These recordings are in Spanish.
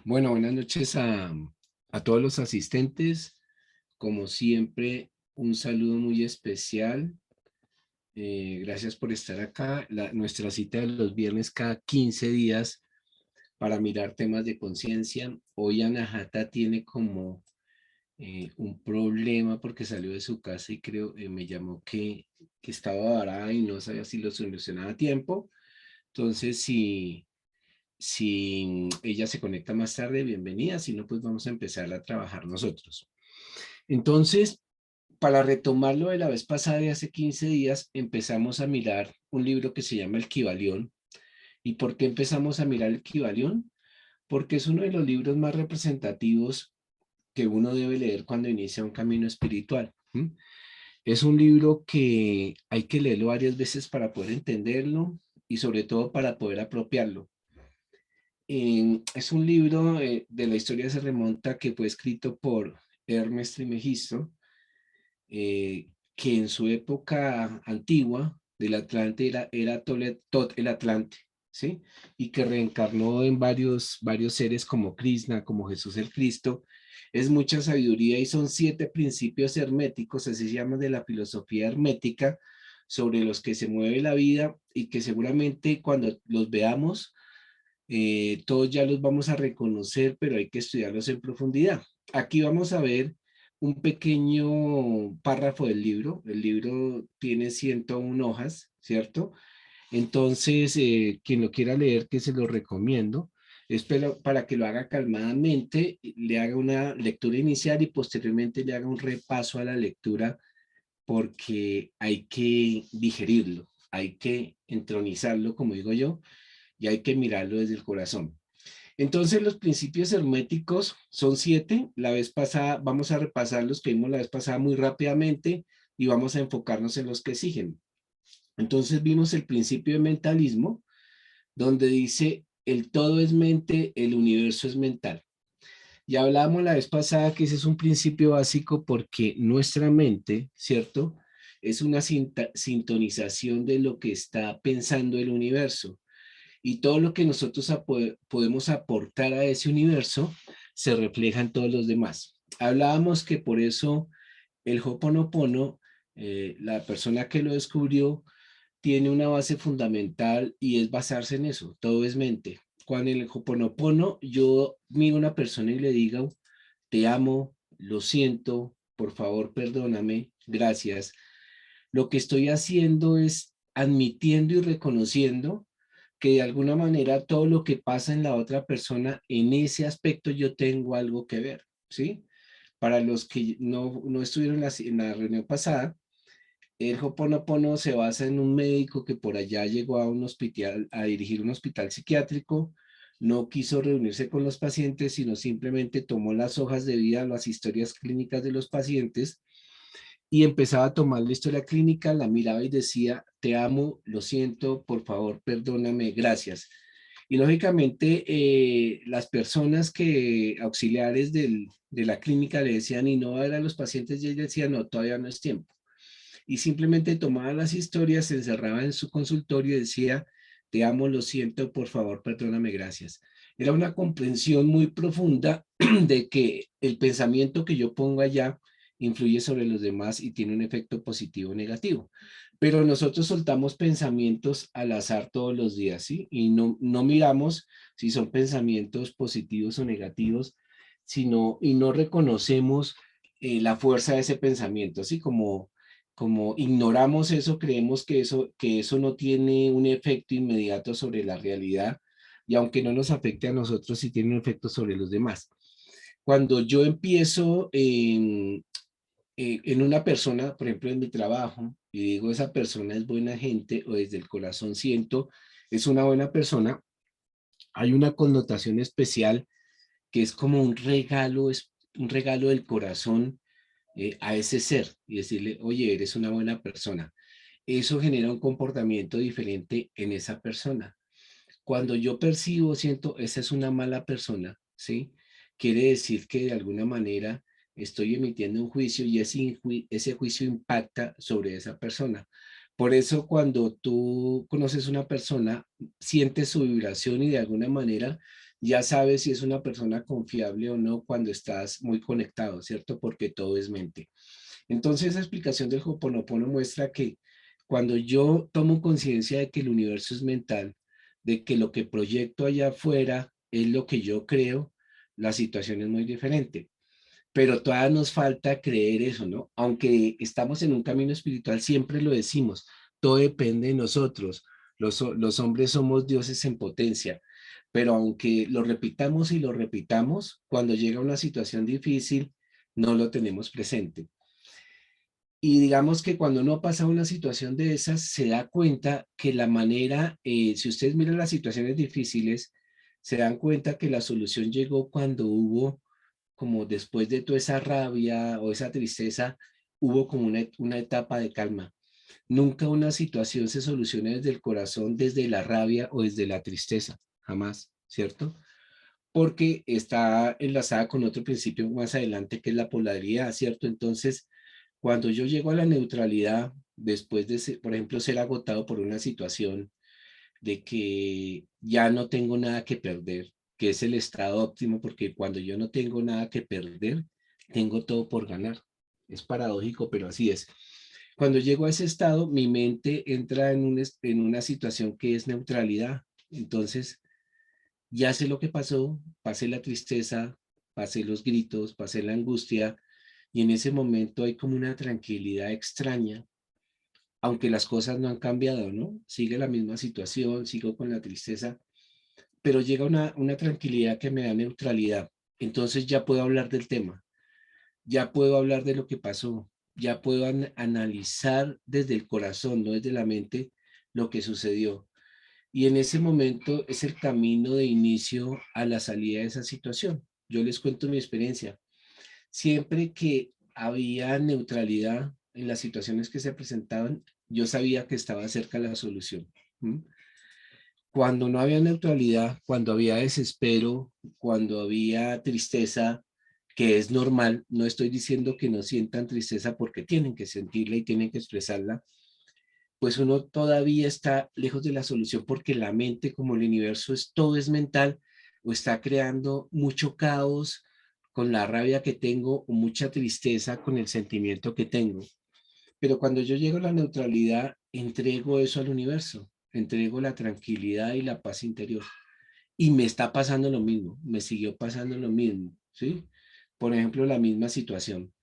Bueno, buenas noches a todos los asistentes. Como siempre, un saludo muy especial. Gracias por estar acá. Nuestra cita de los viernes cada 15 días para mirar temas de conciencia. Hoy Anahata tiene como un problema porque salió de su casa y creo, me llamó que estaba varada y no sabía si lo solucionaba a tiempo. Entonces, si ella se conecta más tarde, bienvenida. Si no, pues vamos a empezar a trabajar nosotros. Entonces, para retomar lo de la vez pasada, de hace 15 días, empezamos a mirar un libro que se llama El Kybalión. ¿Y por qué empezamos a mirar el Kybalión? Porque es uno de los libros más representativos que uno debe leer cuando inicia un camino espiritual. ¿Mm? Es un libro que hay que leerlo varias veces para poder entenderlo y sobre todo para poder apropiarlo. Es un libro de la historia se remonta que fue escrito por Hermes Trismegisto, que en su época antigua del Atlante era Tot el Atlante, ¿sí? Y que reencarnó en varios seres como Krishna, como Jesús el Cristo. Es mucha sabiduría y son 7 principios herméticos, así se llama, de la filosofía hermética, sobre los que se mueve la vida y que seguramente cuando los veamos todos ya los vamos a reconocer, pero hay que estudiarlos en profundidad. Aquí vamos a ver un pequeño párrafo del libro. El libro tiene 101 hojas, ¿cierto? Entonces, quien lo quiera leer, que se lo recomiendo, es para que lo haga calmadamente, le haga una lectura inicial y posteriormente le haga un repaso a la lectura porque hay que digerirlo, hay que entronizarlo, como digo yo, y hay que mirarlo desde el corazón. Entonces, los principios herméticos son 7. La vez pasada, vamos a repasar los que vimos la vez pasada muy rápidamente y vamos a enfocarnos en los que siguen. Entonces, vimos el principio de mentalismo, donde dice, el todo es mente, el universo es mental. Ya hablábamos la vez pasada que ese es un principio básico porque nuestra mente, ¿cierto? Es una sintonización de lo que está pensando el universo y todo lo que nosotros podemos aportar a ese universo se refleja en todos los demás. Hablábamos que por eso el Ho'oponopono, la persona que lo descubrió, tiene una base fundamental y es basarse en eso, todo es mente. Cuando en el Ho'oponopono yo miro a una persona y le digo, te amo, lo siento, por favor, perdóname, gracias. Lo que estoy haciendo es admitiendo y reconociendo que de alguna manera todo lo que pasa en la otra persona, en ese aspecto yo tengo algo que ver, ¿sí? Para los que no estuvieron en la reunión pasada, el Ho'oponopono se basa en un médico que por allá llegó a un hospital, a dirigir un hospital psiquiátrico, no quiso reunirse con los pacientes, sino simplemente tomó las hojas de vida, las historias clínicas de los pacientes y empezaba a tomar la historia clínica, la miraba y decía, te amo, lo siento, por favor, perdóname, gracias. Y lógicamente las personas que auxiliares de la clínica le decían y no eran los pacientes y ella decía, no, todavía no es tiempo. Y simplemente tomaba las historias, se encerraba en su consultorio y decía, te amo, lo siento, por favor, perdóname, gracias. Era una comprensión muy profunda de que el pensamiento que yo pongo allá influye sobre los demás y tiene un efecto positivo o negativo. Pero nosotros soltamos pensamientos al azar todos los días, ¿sí? Y no miramos si son pensamientos positivos o negativos, y no reconocemos la fuerza de ese pensamiento, así como ignoramos eso, creemos que eso no tiene un efecto inmediato sobre la realidad y aunque no nos afecte a nosotros, sí tiene un efecto sobre los demás. Cuando yo empiezo en una persona, por ejemplo, en mi trabajo, y digo, esa persona es buena gente o desde el corazón siento, es una buena persona, hay una connotación especial que es como es un regalo del corazón a ese ser y decirle, oye, eres una buena persona. Eso genera un comportamiento diferente en esa persona. Cuando yo percibo, siento, esa es una mala persona, ¿sí? Quiere decir que de alguna manera estoy emitiendo un juicio y ese juicio impacta sobre esa persona. Por eso cuando tú conoces una persona, sientes su vibración y de alguna manera ya sabes si es una persona confiable o no cuando estás muy conectado, ¿cierto? Porque todo es mente. Entonces, esa explicación del Ho'oponopono muestra que cuando yo tomo conciencia de que el universo es mental, de que lo que proyecto allá afuera es lo que yo creo, la situación es muy diferente. Pero todavía nos falta creer eso, ¿no? Aunque estamos en un camino espiritual, siempre lo decimos, todo depende de nosotros. Los hombres somos dioses en potencia, pero aunque lo repitamos y lo repitamos, cuando llega una situación difícil, no lo tenemos presente. Y digamos que cuando uno pasa una situación de esas, se da cuenta que la manera, si ustedes miran las situaciones difíciles, se dan cuenta que la solución llegó cuando hubo, como después de toda esa rabia o esa tristeza, hubo como una etapa de calma. Nunca una situación se soluciona desde el corazón, desde la rabia o desde la tristeza, jamás, ¿cierto? Porque está enlazada con otro principio más adelante que es la polaridad, ¿cierto? Entonces, cuando yo llego a la neutralidad, después de, por ejemplo, ser agotado por una situación de que ya no tengo nada que perder, que es el estado óptimo, porque cuando yo no tengo nada que perder, tengo todo por ganar. Es paradójico, pero así es. Cuando llego a ese estado, mi mente entra en una situación que es neutralidad. Entonces, ya sé lo que pasó, pasé la tristeza, pasé los gritos, pasé la angustia, y en ese momento hay como una tranquilidad extraña, aunque las cosas no han cambiado, ¿no? Sigue la misma situación, sigo con la tristeza, pero llega una tranquilidad que me da neutralidad. Entonces ya puedo hablar del tema, ya puedo hablar de lo que pasó, ya puedo analizar desde el corazón, no desde la mente, lo que sucedió. Y en ese momento es el camino de inicio a la salida de esa situación. Yo les cuento mi experiencia. Siempre que había neutralidad en las situaciones que se presentaban, yo sabía que estaba cerca la solución. ¿Mm? Cuando no había neutralidad, cuando había desespero, cuando había tristeza, que es normal, no estoy diciendo que no sientan tristeza porque tienen que sentirla y tienen que expresarla, pues uno todavía está lejos de la solución porque la mente, como el universo es todo es mental, o está creando mucho caos con la rabia que tengo o mucha tristeza con el sentimiento que tengo. Pero cuando yo llego a la neutralidad, entrego eso al universo, entrego la tranquilidad y la paz interior. Y me está pasando lo mismo, me siguió pasando lo mismo, ¿sí? Por ejemplo, la misma situación.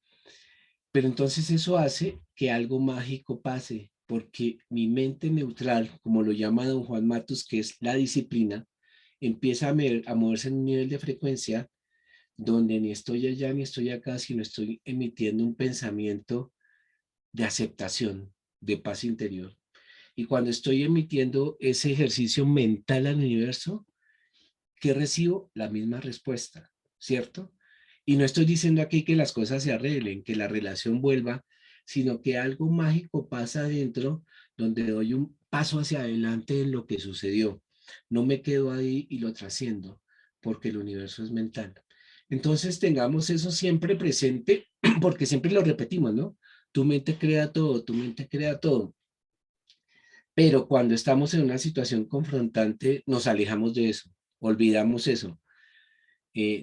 Pero entonces eso hace que algo mágico pase, porque mi mente neutral, como lo llama don Juan Matus, que es la disciplina, empieza a moverse en un nivel de frecuencia donde ni estoy allá ni estoy acá, sino estoy emitiendo un pensamiento de aceptación, de paz interior. Y cuando estoy emitiendo ese ejercicio mental al universo, ¿qué recibo? La misma respuesta, ¿cierto? Y no estoy diciendo aquí que las cosas se arreglen, que la relación vuelva, sino que algo mágico pasa adentro donde doy un paso hacia adelante en lo que sucedió. No me quedo ahí y lo trasciendo, porque el universo es mental. Entonces tengamos eso siempre presente, porque siempre lo repetimos, ¿no? Tu mente crea todo, tu mente crea todo. Pero cuando estamos en una situación confrontante, nos alejamos de eso, olvidamos eso.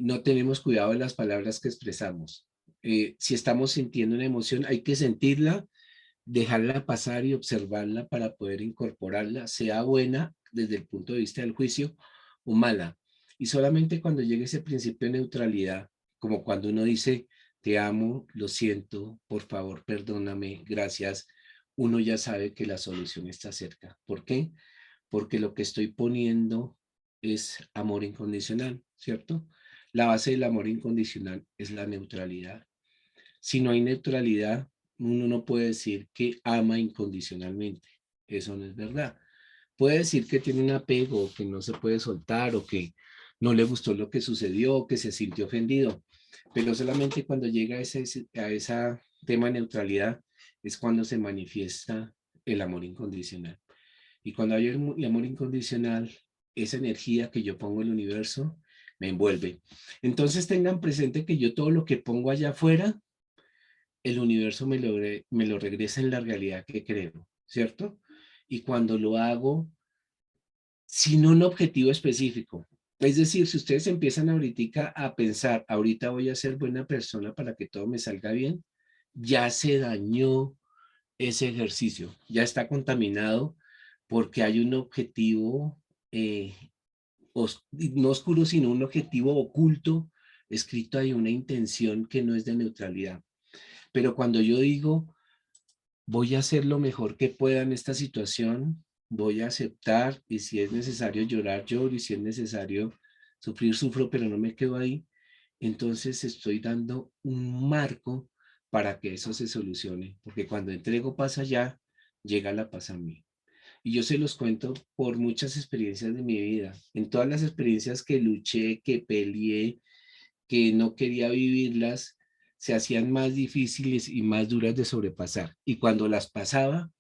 No tenemos cuidado de las palabras que expresamos. Si estamos sintiendo una emoción, hay que sentirla, dejarla pasar y observarla para poder incorporarla, sea buena desde el punto de vista del juicio o mala. Y solamente cuando llegue ese principio de neutralidad, como cuando uno dice, te amo, lo siento, por favor, perdóname, gracias, uno ya sabe que la solución está cerca. ¿Por qué? Porque lo que estoy poniendo es amor incondicional, ¿cierto? La base del amor incondicional es la neutralidad. Si no hay neutralidad, uno no puede decir que ama incondicionalmente. Eso no es verdad. Puede decir que tiene un apego, que no se puede soltar, o que no le gustó lo que sucedió, o que se sintió ofendido, pero solamente cuando llega a ese tema de neutralidad es cuando se manifiesta el amor incondicional. Y cuando hay el amor incondicional, esa energía que yo pongo en el universo me envuelve. Entonces tengan presente que yo todo lo que pongo allá afuera, el universo me lo regresa en la realidad que creo, ¿cierto? Y cuando lo hago sin un objetivo específico, Es decir, si ustedes empiezan ahorita a pensar, ahorita voy a ser buena persona para que todo me salga bien, ya se dañó ese ejercicio, ya está contaminado porque hay un objetivo, eh, no oscuro, sino un objetivo oculto, escrito ahí, una intención que no es de neutralidad. Pero cuando yo digo, voy a hacer lo mejor que pueda en esta situación, voy a aceptar y si es necesario llorar, lloro y si es necesario sufrir, sufro, pero no me quedo ahí, entonces estoy dando un marco para que eso se solucione, porque cuando entrego paz allá, llega la paz a mí. Y yo se los cuento por muchas experiencias de mi vida. En todas las experiencias que luché, que peleé, que no quería vivirlas, se hacían más difíciles y más duras de sobrepasar. Y cuando las pasaba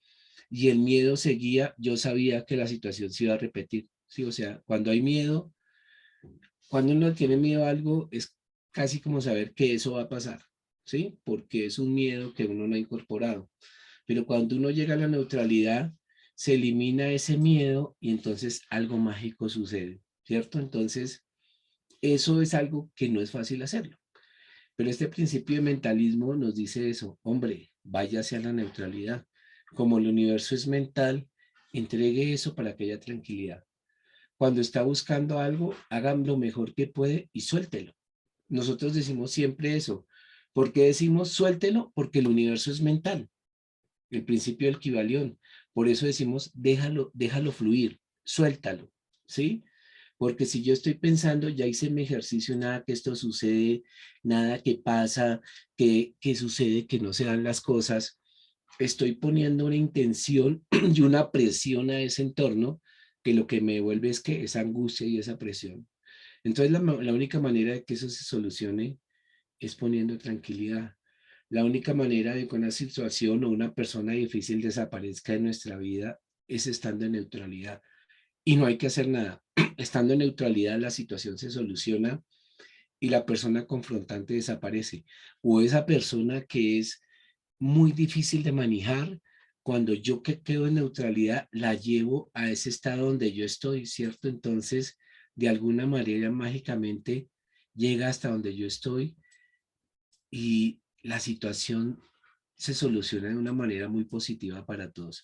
y el miedo seguía, yo sabía que la situación se iba a repetir. Sí, o sea, cuando hay miedo, cuando uno tiene miedo a algo, es casi como saber que eso va a pasar, ¿sí? Porque es un miedo que uno no ha incorporado. Pero cuando uno llega a la neutralidad, se elimina ese miedo y entonces algo mágico sucede, ¿cierto? Entonces, eso es algo que no es fácil hacerlo. Pero este principio de mentalismo nos dice eso, hombre, váyase a la neutralidad. Como el universo es mental, entregue eso para que haya tranquilidad. Cuando está buscando algo, hagan lo mejor que puede y suéltelo. Nosotros decimos siempre eso. ¿Por qué decimos suéltelo? Porque el universo es mental, el principio del Kybalión. Por eso decimos déjalo, déjalo fluir, suéltalo, ¿sí? Porque si yo estoy pensando, ya hice mi ejercicio, nada que esto sucede, nada que pasa, que sucede, que no se dan las cosas, estoy poniendo una intención y una presión a ese entorno que lo que me devuelve es que esa angustia y esa presión. Entonces la única manera de que eso se solucione es poniendo tranquilidad. La única manera de que una situación o una persona difícil desaparezca de nuestra vida es estando en neutralidad. Y no hay que hacer nada. Estando en neutralidad, la situación se soluciona y la persona confrontante desaparece. O esa persona que es muy difícil de manejar, cuando yo que quedo en neutralidad, la llevo a ese estado donde yo estoy, ¿cierto? Entonces, de alguna manera, mágicamente, llega hasta donde yo estoy y la situación se soluciona de una manera muy positiva para todos.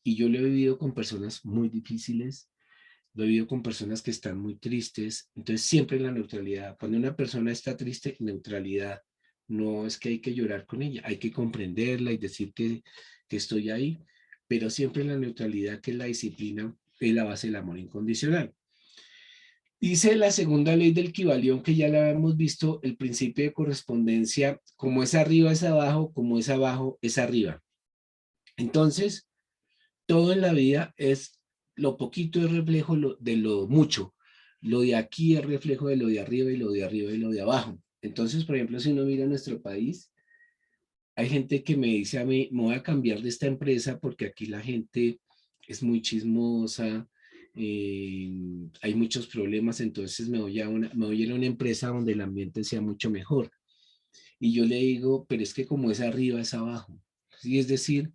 Y yo lo he vivido con personas muy difíciles, lo he vivido con personas que están muy tristes, entonces siempre la neutralidad. Cuando una persona está triste, neutralidad. No es que hay que llorar con ella, hay que comprenderla y decir que estoy ahí, pero siempre la neutralidad, que es la disciplina, es la base del amor incondicional. Dice la segunda ley del Kybalión, que ya la hemos visto, el principio de correspondencia, como es arriba es abajo, como es abajo es arriba. Entonces, todo en la vida es lo poquito es reflejo de lo mucho. Lo de aquí es reflejo de lo de arriba y lo de arriba y lo de abajo. Entonces, por ejemplo, si uno mira nuestro país, hay gente que me dice a mí, me voy a cambiar de esta empresa porque aquí la gente es muy chismosa, hay muchos problemas, entonces me voy a ir a una empresa donde el ambiente sea mucho mejor. Y yo le digo, pero es que como es arriba, es abajo. Sí, es decir,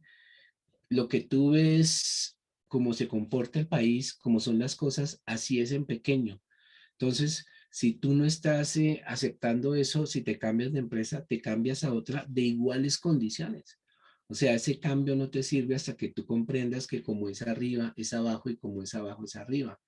lo que tú ves, cómo se comporta el país, cómo son las cosas, así es en pequeño. Entonces, si tú no estás aceptando eso, si te cambias de empresa, te cambias a otra de iguales condiciones. O sea, ese cambio no te sirve hasta que tú comprendas que como es arriba, es abajo y como es abajo, es arriba.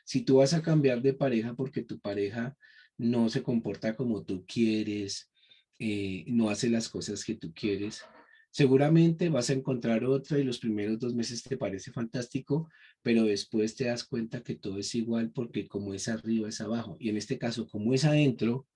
Si tú vas a cambiar de pareja porque tu pareja no se comporta como tú quieres, no hace las cosas que tú quieres, seguramente vas a encontrar otra y los primeros 2 meses te parece fantástico, pero después te das cuenta que todo es igual porque como es arriba es abajo. Y en este caso, como es adentro,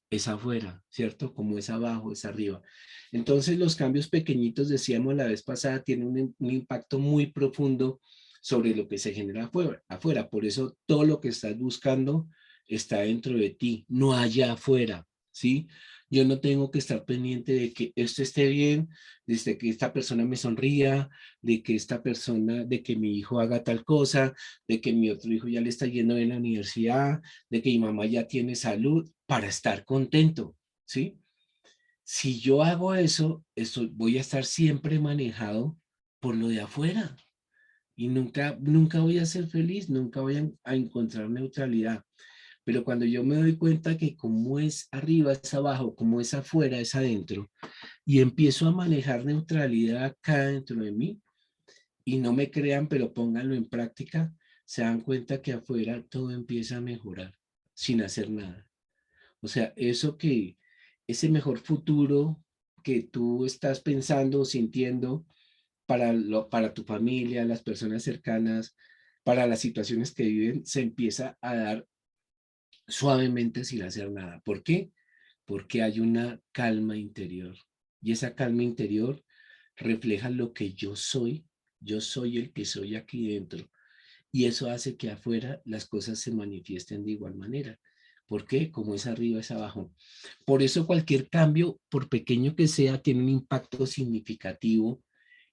es afuera, ¿cierto? Como es abajo, es arriba. Entonces los cambios pequeñitos, decíamos la vez pasada, tienen un impacto muy profundo sobre lo que se genera afuera. Por eso todo lo que estás buscando está dentro de ti, no allá afuera, ¿sí? Yo no tengo que estar pendiente de que esto esté bien, desde que esta persona me sonría, de que esta persona, de que mi hijo haga tal cosa, de que mi otro hijo ya le está yendo en la universidad, de que mi mamá ya tiene salud para estar contento, ¿sí? Si yo hago eso, voy a estar siempre manejado por lo de afuera. y nunca voy a ser feliz, nunca voy a encontrar neutralidad. Pero cuando yo me doy cuenta que como es arriba es abajo, como es afuera es adentro, y empiezo a manejar neutralidad acá dentro de mí, y no me crean, pero pónganlo en práctica, se dan cuenta que afuera todo empieza a mejorar sin hacer nada. O sea, ese mejor futuro que tú estás pensando o sintiendo para tu familia, las personas cercanas, para las situaciones que viven, se empieza a dar suavemente sin hacer nada. ¿Por qué? Porque hay una calma interior. Y esa calma interior refleja lo que yo soy el que soy aquí dentro. Y eso hace que afuera las cosas se manifiesten de igual manera. ¿Por qué? Como es arriba, es abajo. Por eso cualquier cambio, por pequeño que sea, tiene un impacto significativo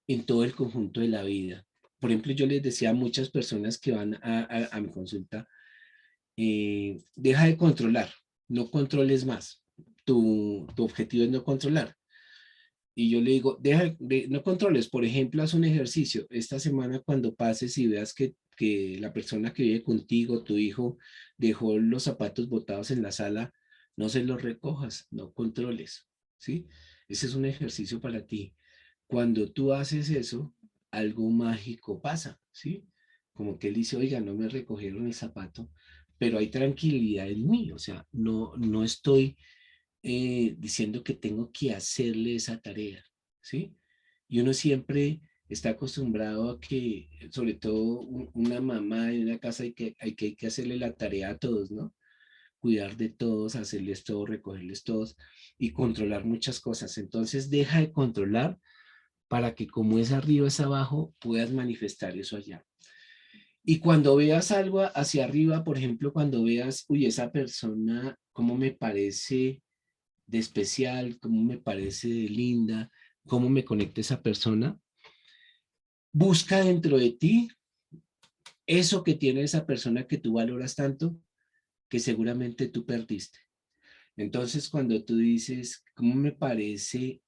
en todo el conjunto de la vida. Por ejemplo, yo les decía a muchas personas que van a mi consulta, deja de controlar, no controles más. Tu objetivo es no controlar. Y yo le digo, no controles, por ejemplo, haz un ejercicio. Esta semana cuando pases y veas que la persona que vive contigo, tu hijo, dejó los zapatos botados en la sala, no se los recojas, no controles, ¿sí? Ese es un ejercicio para ti. Cuando tú haces eso, algo mágico pasa, ¿sí? Como que él dice, oiga, no me recogieron el zapato, pero hay tranquilidad en mí, o sea, no estoy diciendo que tengo que hacerle esa tarea, ¿sí? Y uno siempre está acostumbrado a que, sobre todo una mamá en una casa, hay que hacerle la tarea a todos, ¿no? Cuidar de todos, hacerles todo, recogerles todos y controlar muchas cosas. Entonces deja de controlar para que como es arriba es abajo, puedas manifestar eso allá. Y cuando veas algo hacia arriba, por ejemplo, cuando veas, uy, esa persona, ¿cómo me parece de especial, cómo me parece de linda, cómo me conecta esa persona? Busca dentro de ti eso que tiene esa persona que tú valoras tanto, que seguramente tú perdiste. Entonces, cuando tú dices, ¿cómo me parece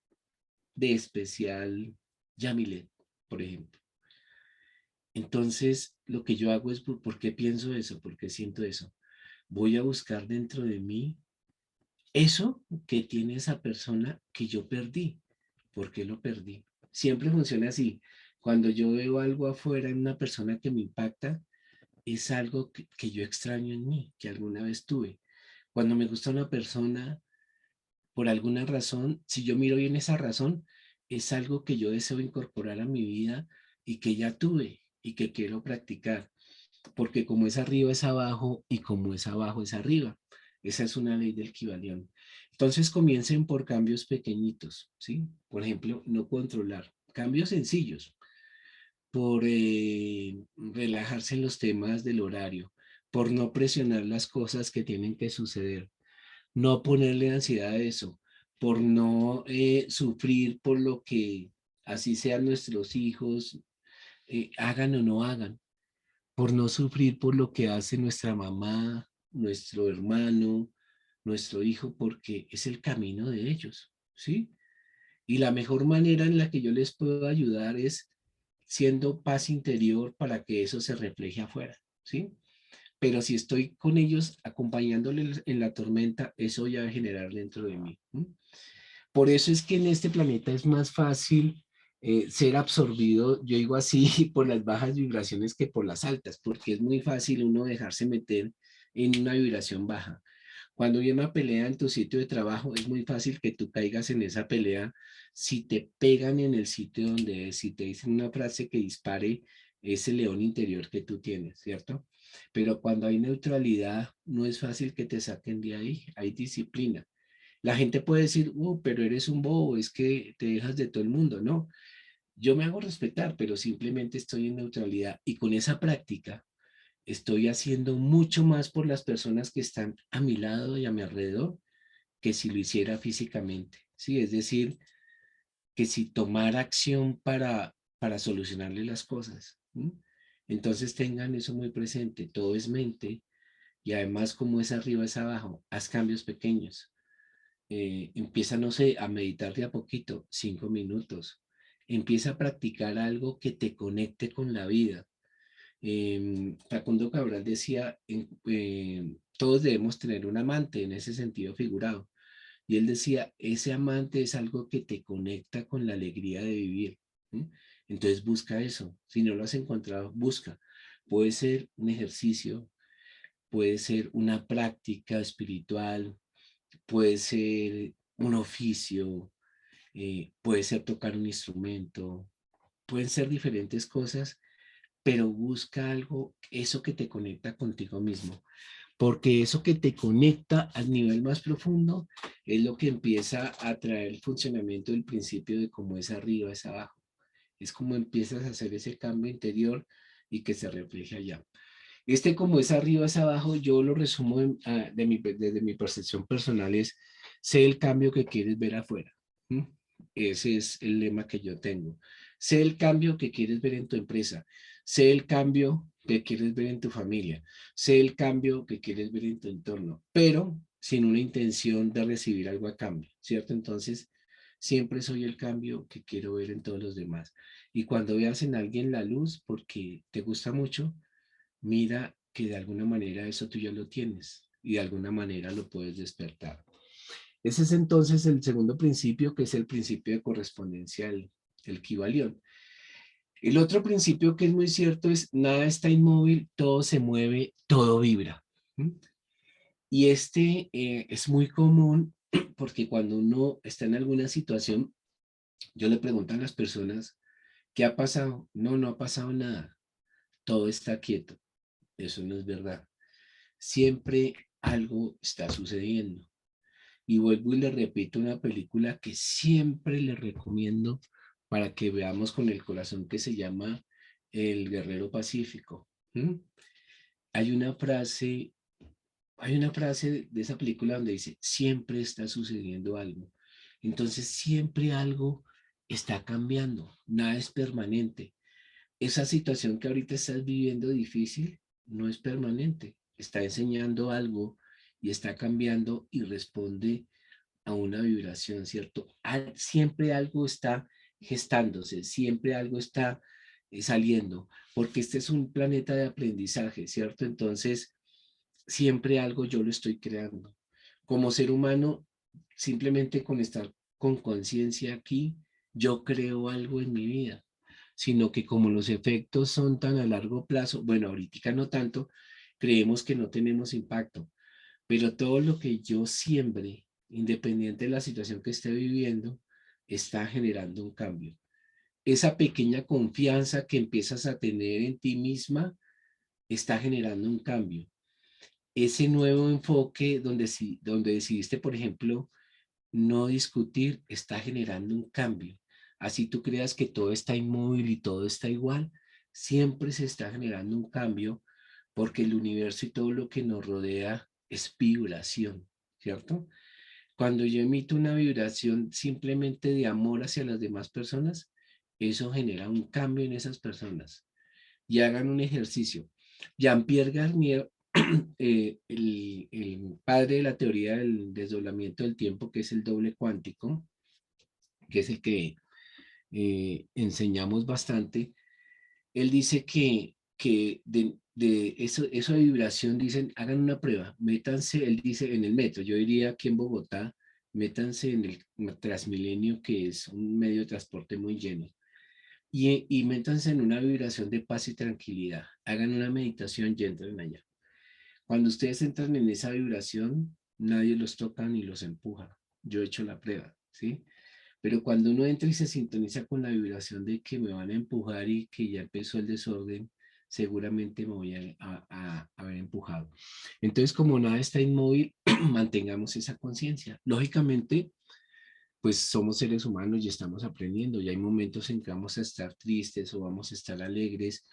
de especial Yamilet, por ejemplo? Entonces, lo que yo hago es, ¿por qué pienso eso? ¿Por qué siento eso? Voy a buscar dentro de mí eso que tiene esa persona que yo perdí. ¿Por qué lo perdí? Siempre funciona así. Cuando yo veo algo afuera en una persona que me impacta, es algo que yo extraño en mí, que alguna vez tuve. Cuando me gusta una persona, por alguna razón, si yo miro bien esa razón, es algo que yo deseo incorporar a mi vida y que ya tuve y que quiero practicar, porque como es arriba es abajo y como es abajo es arriba. Esa es una ley del Kybalión. Entonces comiencen por cambios pequeñitos, ¿sí? Por ejemplo, no controlar. Cambios sencillos, por relajarse en los temas del horario, por no presionar las cosas que tienen que suceder, no ponerle ansiedad a eso, por no sufrir por lo que así sean nuestros hijos, hagan o no hagan, por no sufrir por lo que hace nuestra mamá, nuestro hermano, nuestro hijo, porque es el camino de ellos, ¿sí? Y la mejor manera en la que yo les puedo ayudar es siendo paz interior para que eso se refleje afuera, ¿sí? Pero si estoy con ellos acompañándoles en la tormenta, eso ya va a generar dentro de mí. ¿Sí? Por eso es que en este planeta es más fácil ser absorbido, yo digo así, por las bajas vibraciones que por las altas, porque es muy fácil uno dejarse meter en una vibración baja. Cuando hay una pelea en tu sitio de trabajo, es muy fácil que tú caigas en esa pelea si te pegan en el sitio donde es, si te dicen una frase que dispare ese león interior que tú tienes, ¿cierto? Pero cuando hay neutralidad, no es fácil que te saquen de ahí, hay disciplina. La gente puede decir, pero eres un bobo, es que te dejas de todo el mundo. No, yo me hago respetar, pero simplemente estoy en neutralidad y con esa práctica estoy haciendo mucho más por las personas que están a mi lado y a mi alrededor que si lo hiciera físicamente. Sí, es decir, que si tomara acción para solucionarle las cosas. ¿Sí? Entonces tengan eso muy presente, todo es mente y además como es arriba es abajo, haz cambios pequeños. Empieza, no sé, a meditar de a poquito, 5 minutos. Empieza a practicar algo que te conecte con la vida. Facundo Cabral decía, todos debemos tener un amante en ese sentido figurado. Y él decía, ese amante es algo que te conecta con la alegría de vivir. ¿Sí? Entonces busca eso. Si no lo has encontrado, busca. Puede ser un ejercicio, puede ser una práctica espiritual, puede ser un oficio, puede ser tocar un instrumento, pueden ser diferentes cosas, pero busca algo, eso que te conecta contigo mismo, porque eso que te conecta al nivel más profundo es lo que empieza a traer el funcionamiento del principio de cómo es arriba, es abajo. Es como empiezas a hacer ese cambio interior y que se refleje allá. Este como es arriba, es abajo, yo lo resumo desde mi percepción personal es, sé el cambio que quieres ver afuera. ¿Mm? Ese es el lema que yo tengo. Sé el cambio que quieres ver en tu empresa. Sé el cambio que quieres ver en tu familia. Sé el cambio que quieres ver en tu entorno, pero sin una intención de recibir algo a cambio, ¿cierto? Entonces, siempre soy el cambio que quiero ver en todos los demás. Y cuando veas en alguien la luz, porque te gusta mucho, mira que de alguna manera eso tú ya lo tienes y de alguna manera lo puedes despertar. Ese es entonces el segundo principio, que es el principio de correspondencia, el Kybalión. El otro principio que es muy cierto es nada está inmóvil, todo se mueve, todo vibra. ¿Mm? Y este es muy común porque cuando uno está en alguna situación, yo le pregunto a las personas, ¿qué ha pasado? No, no ha pasado nada, todo está quieto. Eso no es verdad. Siempre algo está sucediendo. Y vuelvo y le repito una película que siempre le recomiendo para que veamos con el corazón, que se llama El Guerrero Pacífico. ¿Mm? Hay una frase, hay una frase de esa película donde dice, siempre está sucediendo algo. Entonces siempre algo está cambiando, nada es permanente. Esa situación que ahorita estás viviendo difícil no es permanente, está enseñando algo y está cambiando y responde a una vibración, ¿cierto? Siempre algo está gestándose, siempre algo está saliendo, porque este es un planeta de aprendizaje, ¿cierto? Entonces, siempre algo yo lo estoy creando. Como ser humano, simplemente con estar con conciencia aquí, yo creo algo en mi vida, sino que como los efectos son tan a largo plazo, bueno, ahorita no tanto, creemos que no tenemos impacto, pero todo lo que yo siembre, independiente de la situación que esté viviendo, está generando un cambio. Esa pequeña confianza que empiezas a tener en ti misma está generando un cambio. Ese nuevo enfoque donde decidiste, por ejemplo, no discutir, está generando un cambio. Así tú creas que todo está inmóvil y todo está igual, siempre se está generando un cambio porque el universo y todo lo que nos rodea es vibración, ¿cierto? Cuando yo emito una vibración simplemente de amor hacia las demás personas, eso genera un cambio en esas personas. Y hagan un ejercicio. Jean-Pierre Garnier, el padre de la teoría del desdoblamiento del tiempo, que es el doble cuántico, que es el que enseñamos bastante, él dice que de eso de vibración, dicen, hagan una prueba, métanse, él dice, en el metro, yo diría aquí en Bogotá, métanse en el Transmilenio, que es un medio de transporte muy lleno, y métanse en una vibración de paz y tranquilidad, hagan una meditación y entren allá. Cuando ustedes entran en esa vibración, nadie los toca ni los empuja. Yo he hecho la prueba, ¿sí? Pero cuando uno entra y se sintoniza con la vibración de que me van a empujar y que ya empezó el desorden, seguramente me voy a haber empujado. Entonces, como nada está inmóvil, mantengamos esa conciencia. Lógicamente, pues somos seres humanos y estamos aprendiendo. Y hay momentos en que vamos a estar tristes o vamos a estar alegres,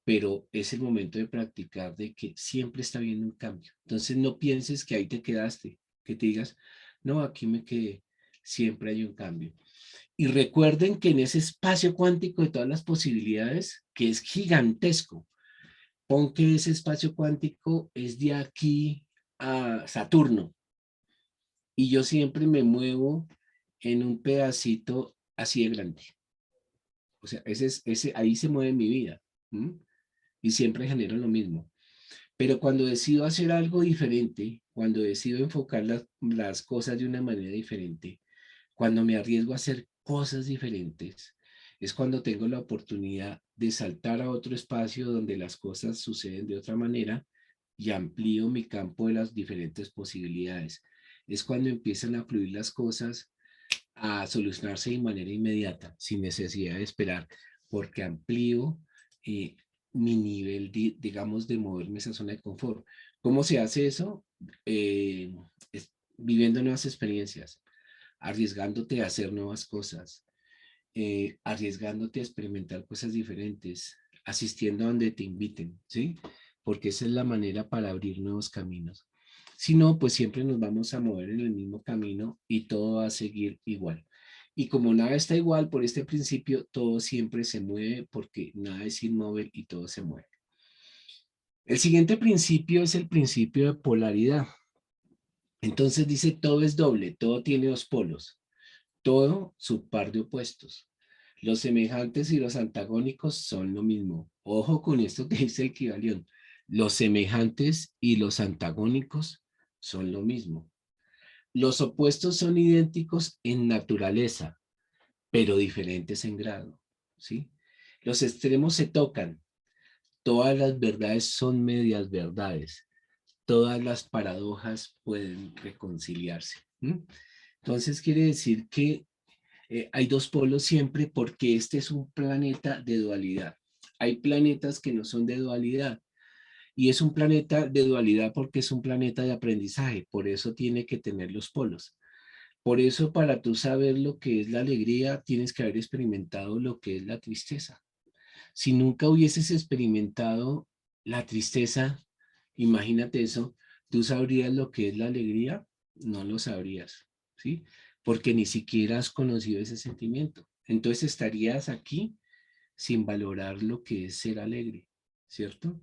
pero es el momento de practicar de que siempre está habiendo un cambio. Entonces, no pienses que ahí te quedaste, que te digas, no, aquí me quedé. Siempre hay un cambio. Y recuerden que en ese espacio cuántico de todas las posibilidades, que es gigantesco, pon que ese espacio cuántico es de aquí a Saturno. Y yo siempre me muevo en un pedacito así de grande. O sea, ahí se mueve mi vida. ¿Mm? y siempre genero lo mismo. Pero cuando decido hacer algo diferente, cuando decido enfocar las cosas de una manera diferente, cuando me arriesgo a hacer cosas diferentes, es cuando tengo la oportunidad de saltar a otro espacio donde las cosas suceden de otra manera y amplío mi campo de las diferentes posibilidades. Es cuando empiezan a fluir las cosas, a solucionarse de manera inmediata, sin necesidad de esperar, porque amplío eh, mi nivel, digamos, de moverme esa zona de confort. ¿Cómo se hace eso? Eh, Viviendo nuevas experiencias, arriesgándote a hacer nuevas cosas, arriesgándote a experimentar cosas diferentes, asistiendo a donde te inviten, ¿sí? Porque esa es la manera para abrir nuevos caminos. Si no, pues siempre nos vamos a mover en el mismo camino y todo va a seguir igual. Y como nada está igual por este principio, todo siempre se mueve porque nada es inmóvil y todo se mueve. El siguiente principio es el principio de polaridad. Entonces dice, todo es doble, todo tiene dos polos, todo su par de opuestos. Los semejantes y los antagónicos son lo mismo. Ojo con esto que dice el Kybalión. Los semejantes y los antagónicos son lo mismo. Los opuestos son idénticos en naturaleza, pero diferentes en grado, ¿sí? Los extremos se tocan. Todas las verdades son medias verdades. Todas las paradojas pueden reconciliarse. ¿Mm? Entonces quiere decir que hay dos polos siempre porque este es un planeta de dualidad. Hay planetas que no son de dualidad y es un planeta de dualidad porque es un planeta de aprendizaje, por eso tiene que tener los polos. Por eso para tú saber lo que es la alegría, tienes que haber experimentado lo que es la tristeza. Si nunca hubieses experimentado la tristeza, imagínate eso, ¿tú sabrías lo que es la alegría? No lo sabrías, ¿sí? Porque ni siquiera has conocido ese sentimiento. Entonces estarías aquí sin valorar lo que es ser alegre, ¿cierto?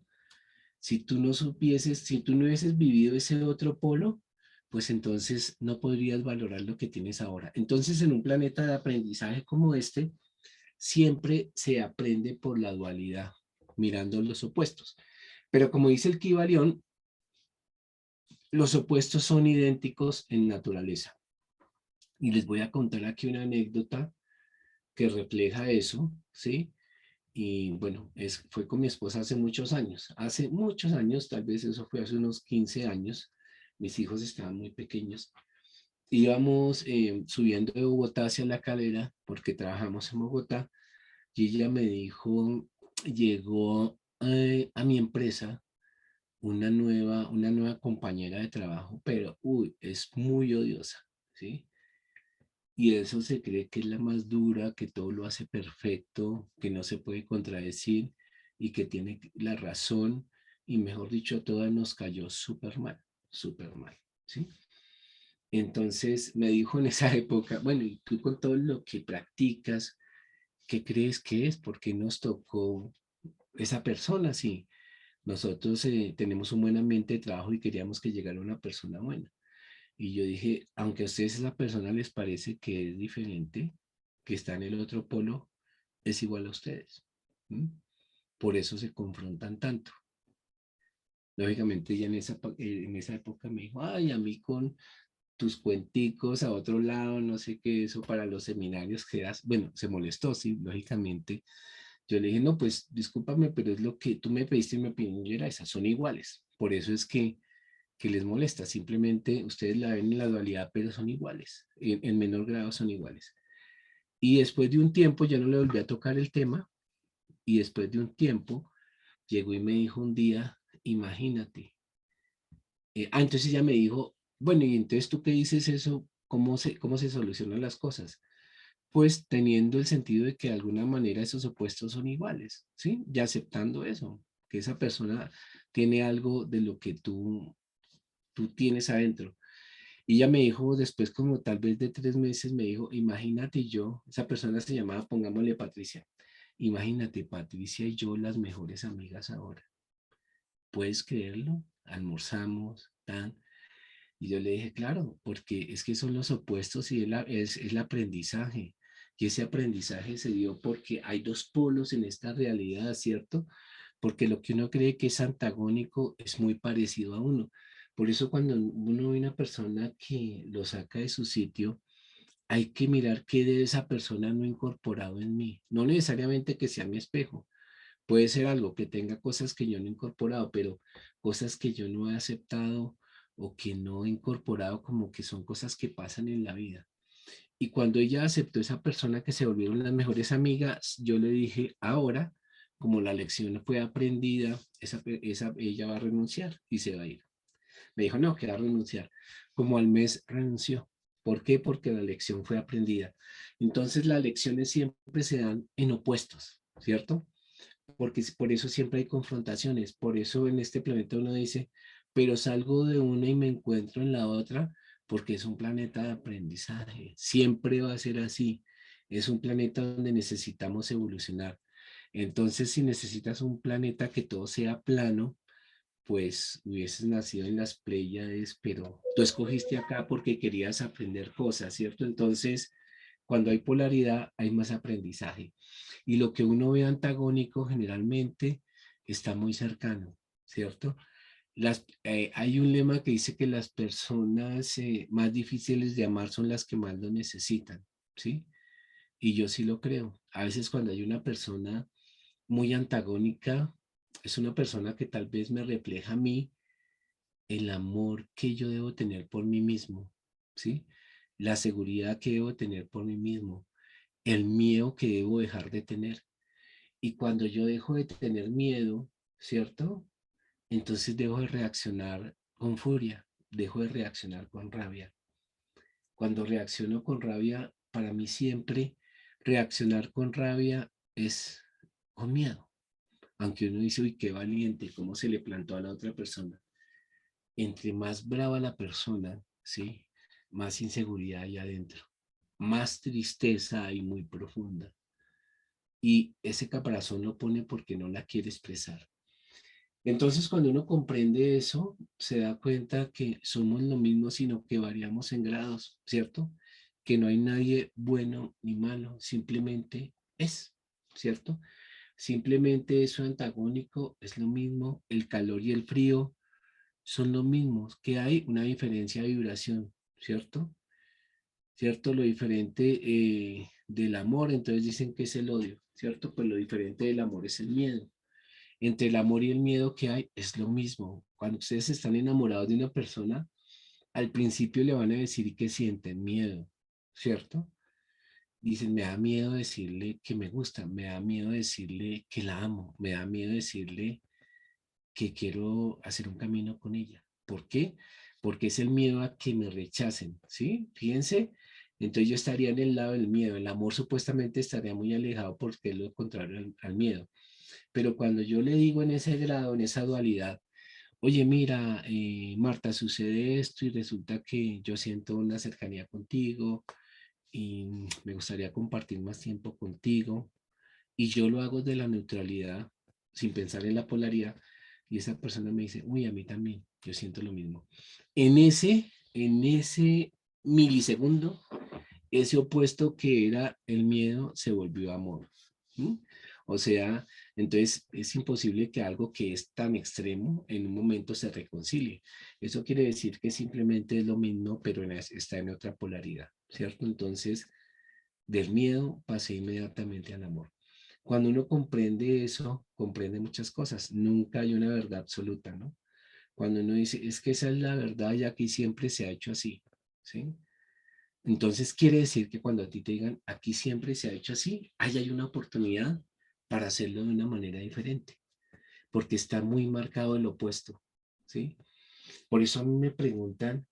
Si tú no supieses, si tú no hubieses vivido ese otro polo, pues entonces no podrías valorar lo que tienes ahora. Entonces, en un planeta de aprendizaje como este, siempre se aprende por la dualidad, mirando los opuestos. Pero como dice el Kybalión, los opuestos son idénticos en naturaleza. Y les voy a contar aquí una anécdota que refleja eso, ¿sí? Y bueno, fue con mi esposa hace muchos años, tal vez eso fue hace unos 15 años, mis hijos estaban muy pequeños. Íbamos subiendo de Bogotá hacia la Calera, porque trabajamos en Bogotá, y ella me dijo, llegó a mi empresa una nueva compañera de trabajo, pero uy, es muy odiosa, ¿sí? Y eso se cree que es la más dura, que todo lo hace perfecto, que no se puede contradecir y que tiene la razón. Y mejor dicho, toda nos cayó súper mal, ¿sí? Entonces me dijo en esa época, bueno, y tú con todo lo que practicas, ¿qué crees que es? ¿Por qué nos tocó esa persona? Sí, nosotros tenemos un buen ambiente de trabajo y queríamos que llegara una persona buena. Y yo dije, aunque a ustedes esa persona les parece que es diferente, que está en el otro polo, es igual a ustedes. ¿Mm? Por eso se confrontan tanto. Lógicamente ella en esa época me dijo, ay, a mí con tus cuenticos a otro lado, no sé qué, eso para los seminarios que das. Bueno, se molestó, sí, lógicamente. Yo le dije, no, pues discúlpame, pero es lo que tú me pediste mi opinión y era esa, son iguales. Por eso es que les molesta. Simplemente ustedes la ven en la dualidad, pero son iguales. En menor grado son iguales. Y después de un tiempo, ya no le volví a tocar el tema. Y después de un tiempo, llegó y me dijo un día, imagínate. Entonces ella me dijo, bueno, y entonces tú qué dices eso, cómo se solucionan las cosas? Pues teniendo el sentido de que de alguna manera esos opuestos son iguales, ¿sí? Ya aceptando eso, que esa persona tiene algo de lo que tú tienes adentro. Y ella me dijo, después como tal vez de 3 meses, me dijo, imagínate yo, esa persona se llamaba, pongámosle Patricia, imagínate Patricia y yo las mejores amigas ahora. ¿Puedes creerlo? Almorzamos, tan. Y yo le dije, claro, porque es que son los opuestos y es el aprendizaje. Y ese aprendizaje se dio porque hay dos polos en esta realidad, ¿cierto? porque lo que uno cree que es antagónico es muy parecido a uno. Por eso cuando uno ve una persona que lo saca de su sitio, hay que mirar qué de esa persona no he incorporado en mí. No necesariamente que sea mi espejo. Puede ser algo que tenga cosas que yo no he incorporado, pero cosas que yo no he aceptado o que no he incorporado como que son cosas que pasan en la vida. Y cuando ella aceptó esa persona que se volvieron las mejores amigas, yo le dije, ahora, como la lección fue aprendida, ella va a renunciar y se va a ir. Me dijo, no, que va a renunciar. Como al mes renunció. ¿Por qué? Porque la lección fue aprendida. Entonces las lecciones siempre se dan en opuestos, ¿cierto? Porque por eso siempre hay confrontaciones. Por eso en este planeta uno dice, pero salgo de una y me encuentro en la otra, porque es un planeta de aprendizaje. Siempre va a ser así. Es un planeta donde necesitamos evolucionar. Entonces, si necesitas un planeta que todo sea plano, pues hubieses nacido en las Pléyades, pero tú escogiste acá porque querías aprender cosas, ¿cierto? Entonces, cuando hay polaridad, hay más aprendizaje. Y lo que uno ve antagónico generalmente está muy cercano, ¿cierto? Hay un lema que dice que las personas más difíciles de amar son las que más lo necesitan, ¿sí? Y yo sí lo creo. A veces cuando hay una persona muy antagónica, es una persona que tal vez me refleja a mí el amor que yo debo tener por mí mismo, ¿sí? La seguridad que debo tener por mí mismo, el miedo que debo dejar de tener. Y cuando yo dejo de tener miedo, ¿cierto? Entonces dejo de reaccionar con furia, dejo de reaccionar con rabia. Cuando reacciono con rabia, para mí siempre reaccionar con rabia es con miedo. Aunque uno dice, uy, qué valiente, cómo se le plantó a la otra persona. Entre más brava la persona, ¿sí? Más inseguridad hay adentro, más tristeza hay muy profunda. Y ese caparazón lo pone porque no la quiere expresar. Entonces, cuando uno comprende eso, se da cuenta que somos lo mismo, sino que variamos en grados, ¿cierto? Que no hay nadie bueno ni malo, simplemente es, ¿cierto? Simplemente eso antagónico es lo mismo, el calor y el frío son los mismos, que hay una diferencia de vibración, ¿cierto? ¿Cierto? Lo diferente del amor, entonces dicen que es el odio, ¿cierto? Pues lo diferente del amor es el miedo. Entre el amor y el miedo que hay es lo mismo. Cuando ustedes están enamorados de una persona, al principio le van a decir que sienten miedo, ¿cierto? Dicen, me da miedo decirle que me gusta, me da miedo decirle que la amo, me da miedo decirle que quiero hacer un camino con ella. ¿Por qué? Porque es el miedo a que me rechacen, ¿sí? Fíjense, entonces yo estaría en el lado del miedo. El amor supuestamente estaría muy alejado porque es lo contrario al miedo. Pero cuando yo le digo en ese grado, en esa dualidad, oye, mira, Marta, sucede esto y resulta que yo siento una cercanía contigo y me gustaría compartir más tiempo contigo, y yo lo hago de la neutralidad, sin pensar en la polaridad, y esa persona me dice, uy, a mí también, yo siento lo mismo. En ese milisegundo, ese opuesto que era el miedo se volvió amor. ¿Sí? O sea, entonces es imposible que algo que es tan extremo en un momento se reconcilie. Eso quiere decir que simplemente es lo mismo, pero está en otra polaridad, ¿cierto? Entonces, del miedo pasé inmediatamente al amor. Cuando uno comprende eso, comprende muchas cosas. Nunca hay una verdad absoluta, ¿no? Cuando uno dice, es que esa es la verdad y aquí siempre se ha hecho así, ¿sí? Entonces quiere decir que cuando a ti te digan, aquí siempre se ha hecho así, ahí hay una oportunidad para hacerlo de una manera diferente, porque está muy marcado el opuesto, ¿sí? Por eso a mí me preguntan,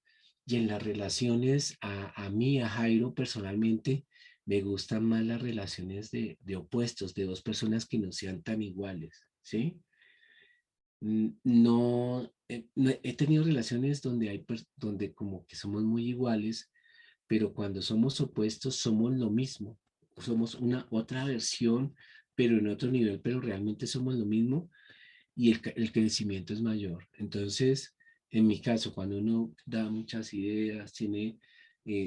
y en las relaciones, a mí, a Jairo personalmente, me gustan más las relaciones de opuestos, de dos personas que no sean tan iguales, ¿sí? No, no he tenido relaciones donde donde como que somos muy iguales, pero cuando somos opuestos somos lo mismo, somos una otra versión, pero en otro nivel, pero realmente somos lo mismo y el crecimiento es mayor. Entonces, en mi caso, cuando uno da muchas ideas, tiene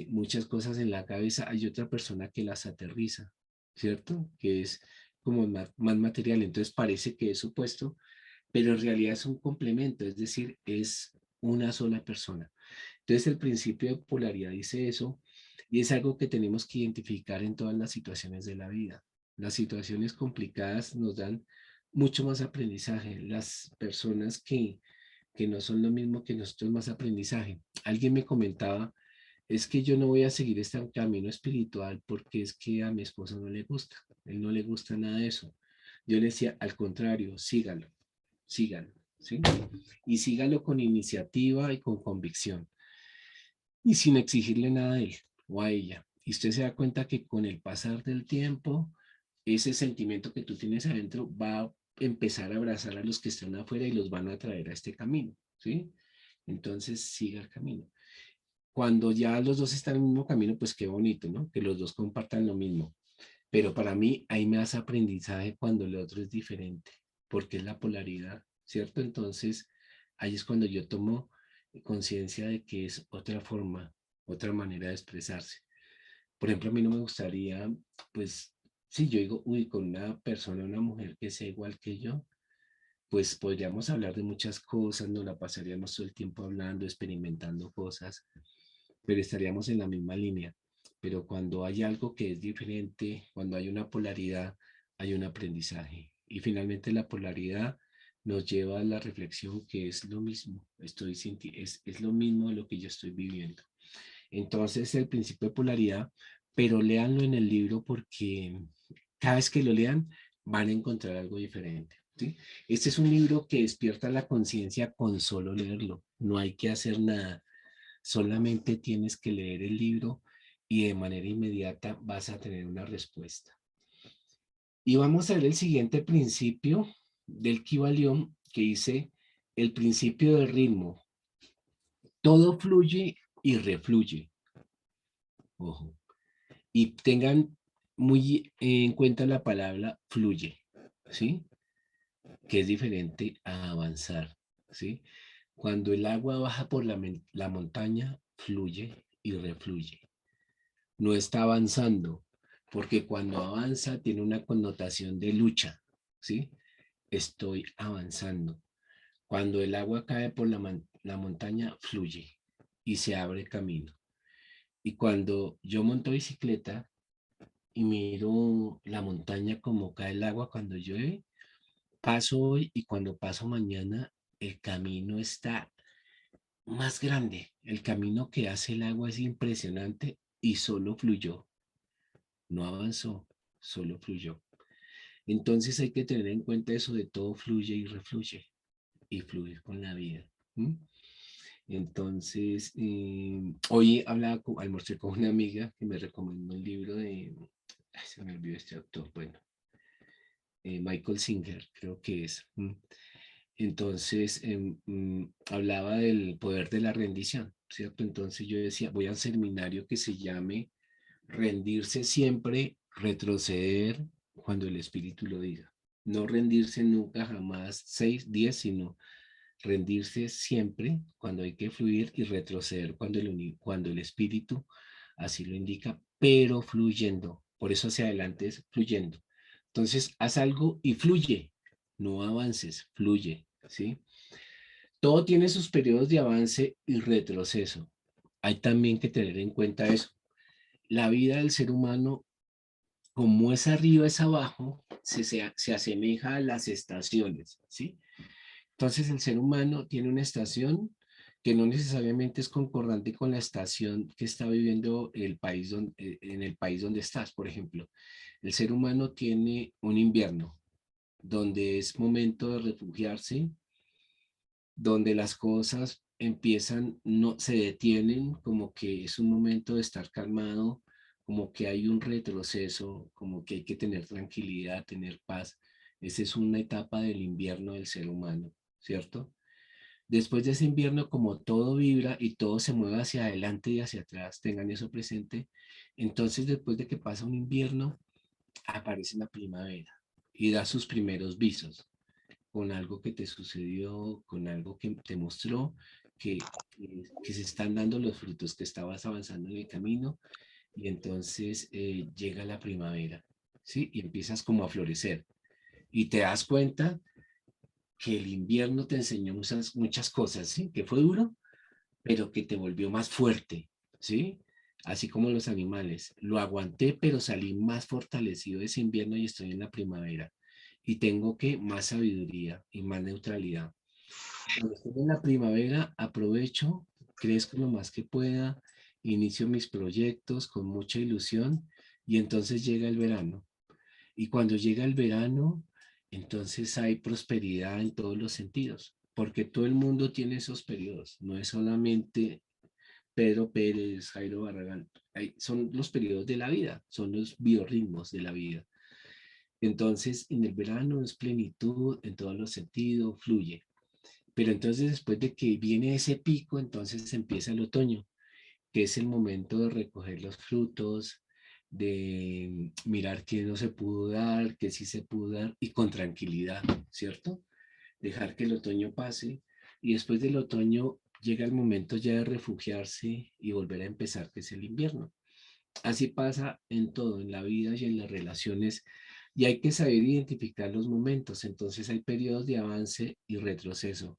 muchas cosas en la cabeza, hay otra persona que las aterriza, ¿cierto? Que es como más material, entonces parece que es opuesto, pero en realidad es un complemento, es decir, es una sola persona. Entonces el principio de polaridad dice eso y es algo que tenemos que identificar en todas las situaciones de la vida. Las situaciones complicadas nos dan mucho más aprendizaje. Las personas que no son lo mismo que nosotros, más aprendizaje. Alguien me comentaba, es que yo no voy a seguir este camino espiritual porque es que a mi esposo no le gusta. Él no le gusta nada de eso. Yo le decía, al contrario, sígalo, sígalo, ¿sí? Y sígalo con iniciativa y con convicción y sin exigirle nada a él o a ella. Y usted se da cuenta que con el pasar del tiempo, ese sentimiento que tú tienes adentro va a empezar a abrazar a los que están afuera y los van a traer a este camino, ¿sí? Entonces siga el camino. Cuando ya los dos están en el mismo camino, pues qué bonito, ¿no? Que los dos compartan lo mismo. Pero para mí hay más aprendizaje cuando el otro es diferente, porque es la polaridad, ¿cierto? Entonces ahí es cuando yo tomo conciencia de que es otra forma, otra manera de expresarse. Por ejemplo, a mí no me gustaría, pues, si yo digo, uy, con una persona, una mujer que sea igual que yo, pues podríamos hablar de muchas cosas, nos la pasaríamos todo el tiempo hablando, experimentando cosas, pero estaríamos en la misma línea. Pero cuando hay algo que es diferente, cuando hay una polaridad, hay un aprendizaje. Y finalmente la polaridad nos lleva a la reflexión que es lo mismo, es lo mismo de lo que yo estoy viviendo. Entonces el principio de polaridad, pero léanlo en el libro porque cada vez que lo lean van a encontrar algo diferente. ¿Sí? Este es un libro que despierta la conciencia con solo leerlo. No hay que hacer nada. Solamente tienes que leer el libro y de manera inmediata vas a tener una respuesta. Y vamos a ver el siguiente principio del Kybalión que dice el principio del ritmo. Todo fluye y refluye. Ojo. Y tengan muy en cuenta la palabra fluye, ¿sí? Que es diferente a avanzar, ¿sí? Cuando el agua baja por la montaña, fluye y refluye. No está avanzando, porque cuando avanza tiene una connotación de lucha, ¿sí? Estoy avanzando. Cuando el agua cae por la montaña, fluye y se abre camino. Y cuando yo monto bicicleta y miro la montaña como cae el agua cuando llueve, paso hoy y cuando paso mañana, el camino está más grande. El camino que hace el agua es impresionante y solo fluyó. No avanzó, solo fluyó. Entonces hay que tener en cuenta eso de todo fluye y refluye y fluir con la vida. ¿Mm? Entonces, hoy almorcé con una amiga que me recomendó un libro de, ay, se me olvidó este autor, bueno, Michael Singer, creo que es. Entonces, hablaba del poder de la rendición, ¿cierto? Entonces yo decía, voy a un seminario que se llame rendirse siempre, retroceder cuando el espíritu lo diga. No rendirse nunca, jamás 6, 10, sino rendirse siempre cuando hay que fluir y retroceder cuando el espíritu así lo indica, pero fluyendo. Por eso hacia adelante es fluyendo. Entonces, haz algo y fluye, no avances, fluye, ¿sí? Todo tiene sus periodos de avance y retroceso. Hay también que tener en cuenta eso. La vida del ser humano, como es arriba, es abajo, se asemeja a las estaciones, ¿sí? Entonces el ser humano tiene una estación que no necesariamente es concordante con la estación que está viviendo en el país donde estás. Por ejemplo, el ser humano tiene un invierno donde es momento de refugiarse, donde las cosas empiezan, no se detienen, como que es un momento de estar calmado, como que hay un retroceso, como que hay que tener tranquilidad, tener paz. Esa es una etapa del invierno del ser humano, ¿cierto? Después de ese invierno, como todo vibra y todo se mueve hacia adelante y hacia atrás, tengan eso presente. Entonces, después de que pasa un invierno, aparece la primavera y da sus primeros visos con algo que te sucedió, con algo que te mostró que se están dando los frutos, que estabas avanzando en el camino y entonces llega la primavera, ¿sí? Y empiezas como a florecer. Y te das cuenta que el invierno te enseñó muchas cosas, ¿sí? Que fue duro, pero que te volvió más fuerte, ¿sí? Así como los animales. Lo aguanté, pero salí más fortalecido de ese invierno y estoy en la primavera. Y tengo que más sabiduría y más neutralidad. Cuando estoy en la primavera, aprovecho, crezco lo más que pueda, inicio mis proyectos con mucha ilusión y entonces llega el verano. Y cuando llega el verano, entonces hay prosperidad en todos los sentidos, porque todo el mundo tiene esos periodos, no es solamente Pedro Pérez, Jairo Barragán, son los periodos de la vida, son los biorritmos de la vida. Entonces, en el verano es plenitud en todos los sentidos, fluye. Pero entonces después de que viene ese pico, entonces empieza el otoño, que es el momento de recoger los frutos, de mirar qué no se pudo dar, qué sí se pudo dar, y con tranquilidad, ¿cierto? Dejar que el otoño pase, y después del otoño llega el momento ya de refugiarse y volver a empezar, que es el invierno. Así pasa en todo, en la vida y en las relaciones, y hay que saber identificar los momentos. Entonces hay periodos de avance y retroceso.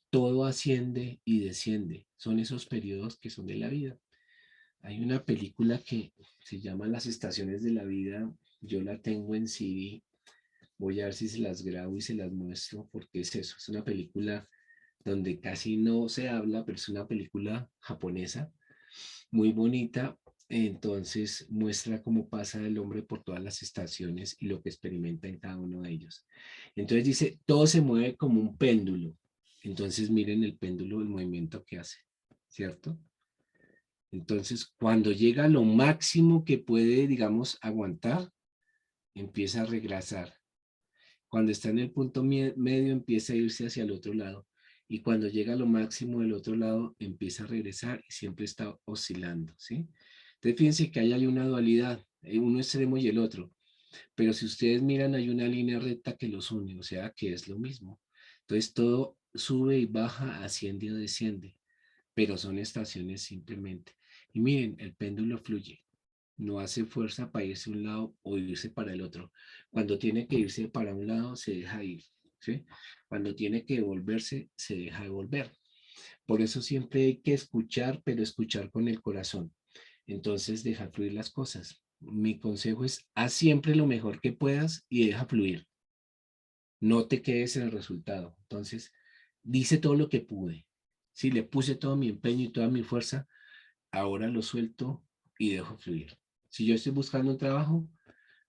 Todo asciende y desciende. Son esos periodos que son de la vida. Hay una película que se llama Las estaciones de la vida. Yo la tengo en CD. Voy a ver si se las grabo y se las muestro, porque es eso. Es una película donde casi no se habla, pero es una película japonesa muy bonita. Entonces muestra cómo pasa el hombre por todas las estaciones y lo que experimenta en cada uno de ellos. Entonces dice, todo se mueve como un péndulo. Entonces miren el péndulo, el movimiento que hace, ¿cierto? Entonces cuando llega a lo máximo que puede, digamos, aguantar, empieza a regresar. Cuando está en el punto medio, empieza a irse hacia el otro lado. Y cuando llega a lo máximo del otro lado, empieza a regresar y siempre está oscilando, ¿sí? Entonces fíjense que ahí hay una dualidad, uno extremo y el otro. Pero si ustedes miran, hay una línea recta que los une, o sea que es lo mismo. Entonces todo sube y baja, asciende o desciende, pero son estaciones simplemente. Y miren, el péndulo fluye, no hace fuerza para irse a un lado o irse para el otro. Cuando tiene que irse para un lado, se deja ir, ¿sí? Cuando tiene que devolverse, se deja devolver. Por eso siempre hay que escuchar, pero escuchar con el corazón. Entonces, deja fluir las cosas. Mi consejo es, haz siempre lo mejor que puedas y deja fluir. No te quedes en el resultado. Entonces, dice todo lo que pude. Si le puse todo mi empeño y toda mi fuerza, ahora lo suelto y dejo fluir. Si yo estoy buscando un trabajo,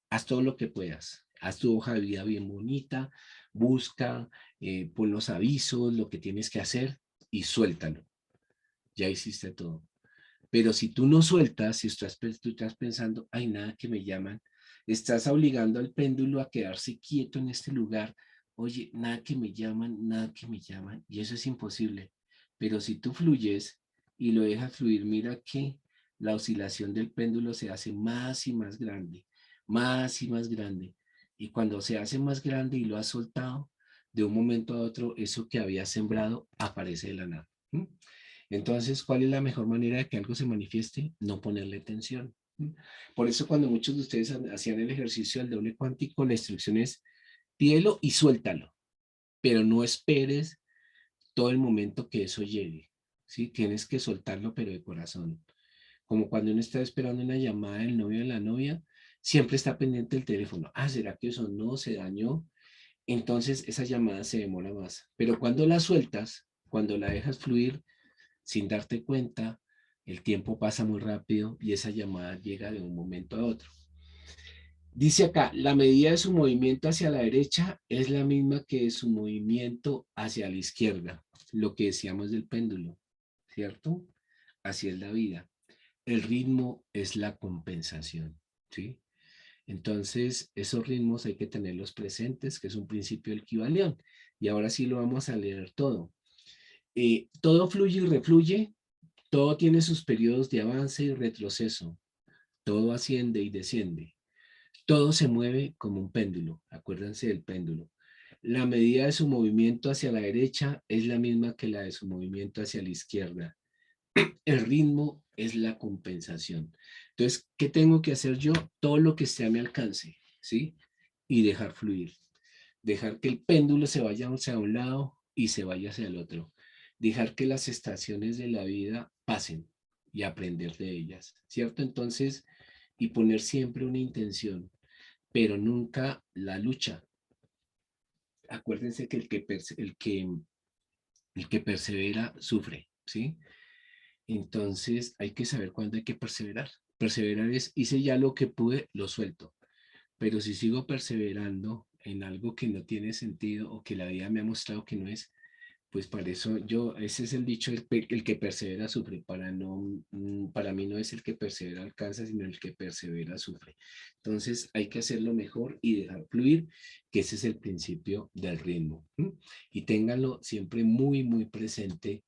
haz todo lo que puedas. Haz tu hoja de vida bien bonita, busca, pon los avisos, lo que tienes que hacer y suéltalo. Ya hiciste todo. Pero si tú no sueltas, si tú estás pensando, hay nada que me llaman, estás obligando al péndulo a quedarse quieto en este lugar. Oye, nada que me llaman, nada que me llaman, y eso es imposible. Pero si tú fluyes y lo dejas fluir, mira que la oscilación del péndulo se hace más y más grande, más y más grande. Y cuando se hace más grande y lo has soltado, de un momento a otro, eso que había sembrado aparece de la nada. ¿Mm? Entonces, ¿cuál es la mejor manera de que algo se manifieste? No ponerle tensión. Por eso cuando muchos de ustedes hacían el ejercicio del doble cuántico, la instrucción es pídelo y suéltalo, pero no esperes todo el momento que eso llegue. ¿Sí? Tienes que soltarlo, pero de corazón. Como cuando uno está esperando una llamada del novio o de la novia, siempre está pendiente del teléfono. Ah, ¿será que eso no se dañó? Entonces esa llamada se demora más. Pero cuando la sueltas, cuando la dejas fluir, sin darte cuenta, el tiempo pasa muy rápido y esa llamada llega de un momento a otro. Dice acá, la medida de su movimiento hacia la derecha es la misma que de su movimiento hacia la izquierda, lo que decíamos del péndulo, ¿cierto? Así es la vida. El ritmo es la compensación, ¿sí? Entonces, esos ritmos hay que tenerlos presentes, que es un principio del Kybalión. Y ahora sí lo vamos a leer todo. Todo fluye y refluye. Todo tiene sus periodos de avance y retroceso. Todo asciende y desciende. Todo se mueve como un péndulo. Acuérdense del péndulo. La medida de su movimiento hacia la derecha es la misma que la de su movimiento hacia la izquierda. El ritmo es la compensación. Entonces, ¿qué tengo que hacer yo? Todo lo que esté a mi alcance. ¿sí? Y dejar fluir. Dejar que el péndulo se vaya hacia un lado y se vaya hacia el otro. Dejar que las estaciones de la vida pasen y aprender de ellas, ¿cierto? Entonces, y poner siempre una intención, pero nunca la lucha. Acuérdense que el que persevera sufre, ¿sí? Entonces hay que saber cuándo hay que perseverar. Perseverar es, hice ya lo que pude, lo suelto. Pero si sigo perseverando en algo que no tiene sentido o que la vida me ha mostrado que no es, pues para eso yo, ese es el dicho, el que persevera sufre. Para mí no es el que persevera alcanza, sino el que persevera sufre. Entonces hay que hacerlo mejor y dejar fluir, que ese es el principio del ritmo. ¿M? Y ténganlo siempre muy, muy presente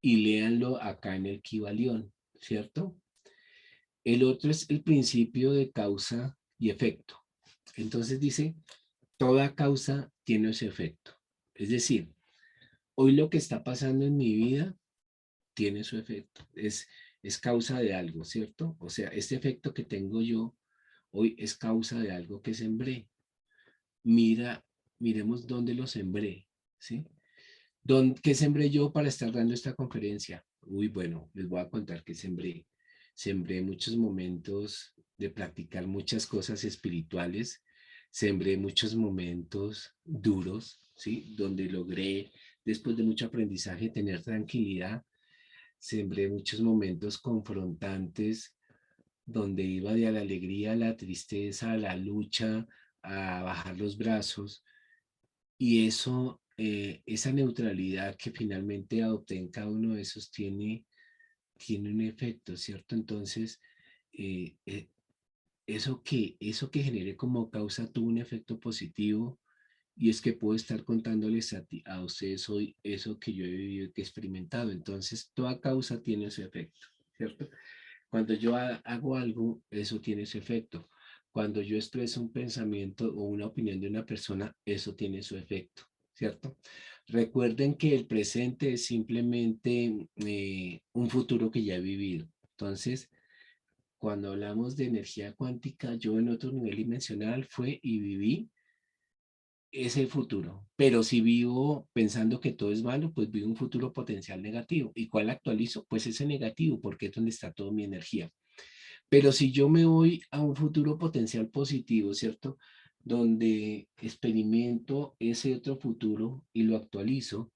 y léanlo acá en el Kybalión, ¿cierto? El otro es el principio de causa y efecto. Entonces dice, toda causa tiene ese efecto. Es decir, hoy lo que está pasando en mi vida tiene su efecto. Es causa de algo, ¿cierto? O sea, este efecto que tengo yo hoy es causa de algo que sembré. Mira, miremos dónde lo sembré, ¿sí? ¿Qué sembré yo para estar dando esta conferencia? Uy, bueno, les voy a contar que sembré. Sembré muchos momentos de practicar muchas cosas espirituales. Sembré muchos momentos duros, ¿sí? Donde logré, después de mucho aprendizaje, tener tranquilidad. Sembré muchos momentos confrontantes donde iba de la alegría a la tristeza, a la lucha, a bajar los brazos. Y eso, esa neutralidad que finalmente adopté en cada uno de esos tiene un efecto, ¿cierto? Entonces, eh, eh, eso que generé como causa tuvo un efecto positivo y es que puedo estar contándoles a ustedes hoy eso que yo he vivido y que he experimentado. Entonces, toda causa tiene ese efecto, ¿cierto? Cuando yo hago algo, eso tiene ese efecto. Cuando yo expreso un pensamiento o una opinión de una persona, eso tiene su efecto, ¿cierto? Recuerden que el presente es simplemente un futuro que ya he vivido. Entonces, cuando hablamos de energía cuántica, yo en otro nivel dimensional fue y viví ese futuro. Pero si vivo pensando que todo es malo, pues vivo un futuro potencial negativo. ¿Y cuál actualizo? Pues ese negativo, porque es donde está toda mi energía. Pero si yo me voy a un futuro potencial positivo, ¿cierto? Donde experimento ese otro futuro y lo actualizo,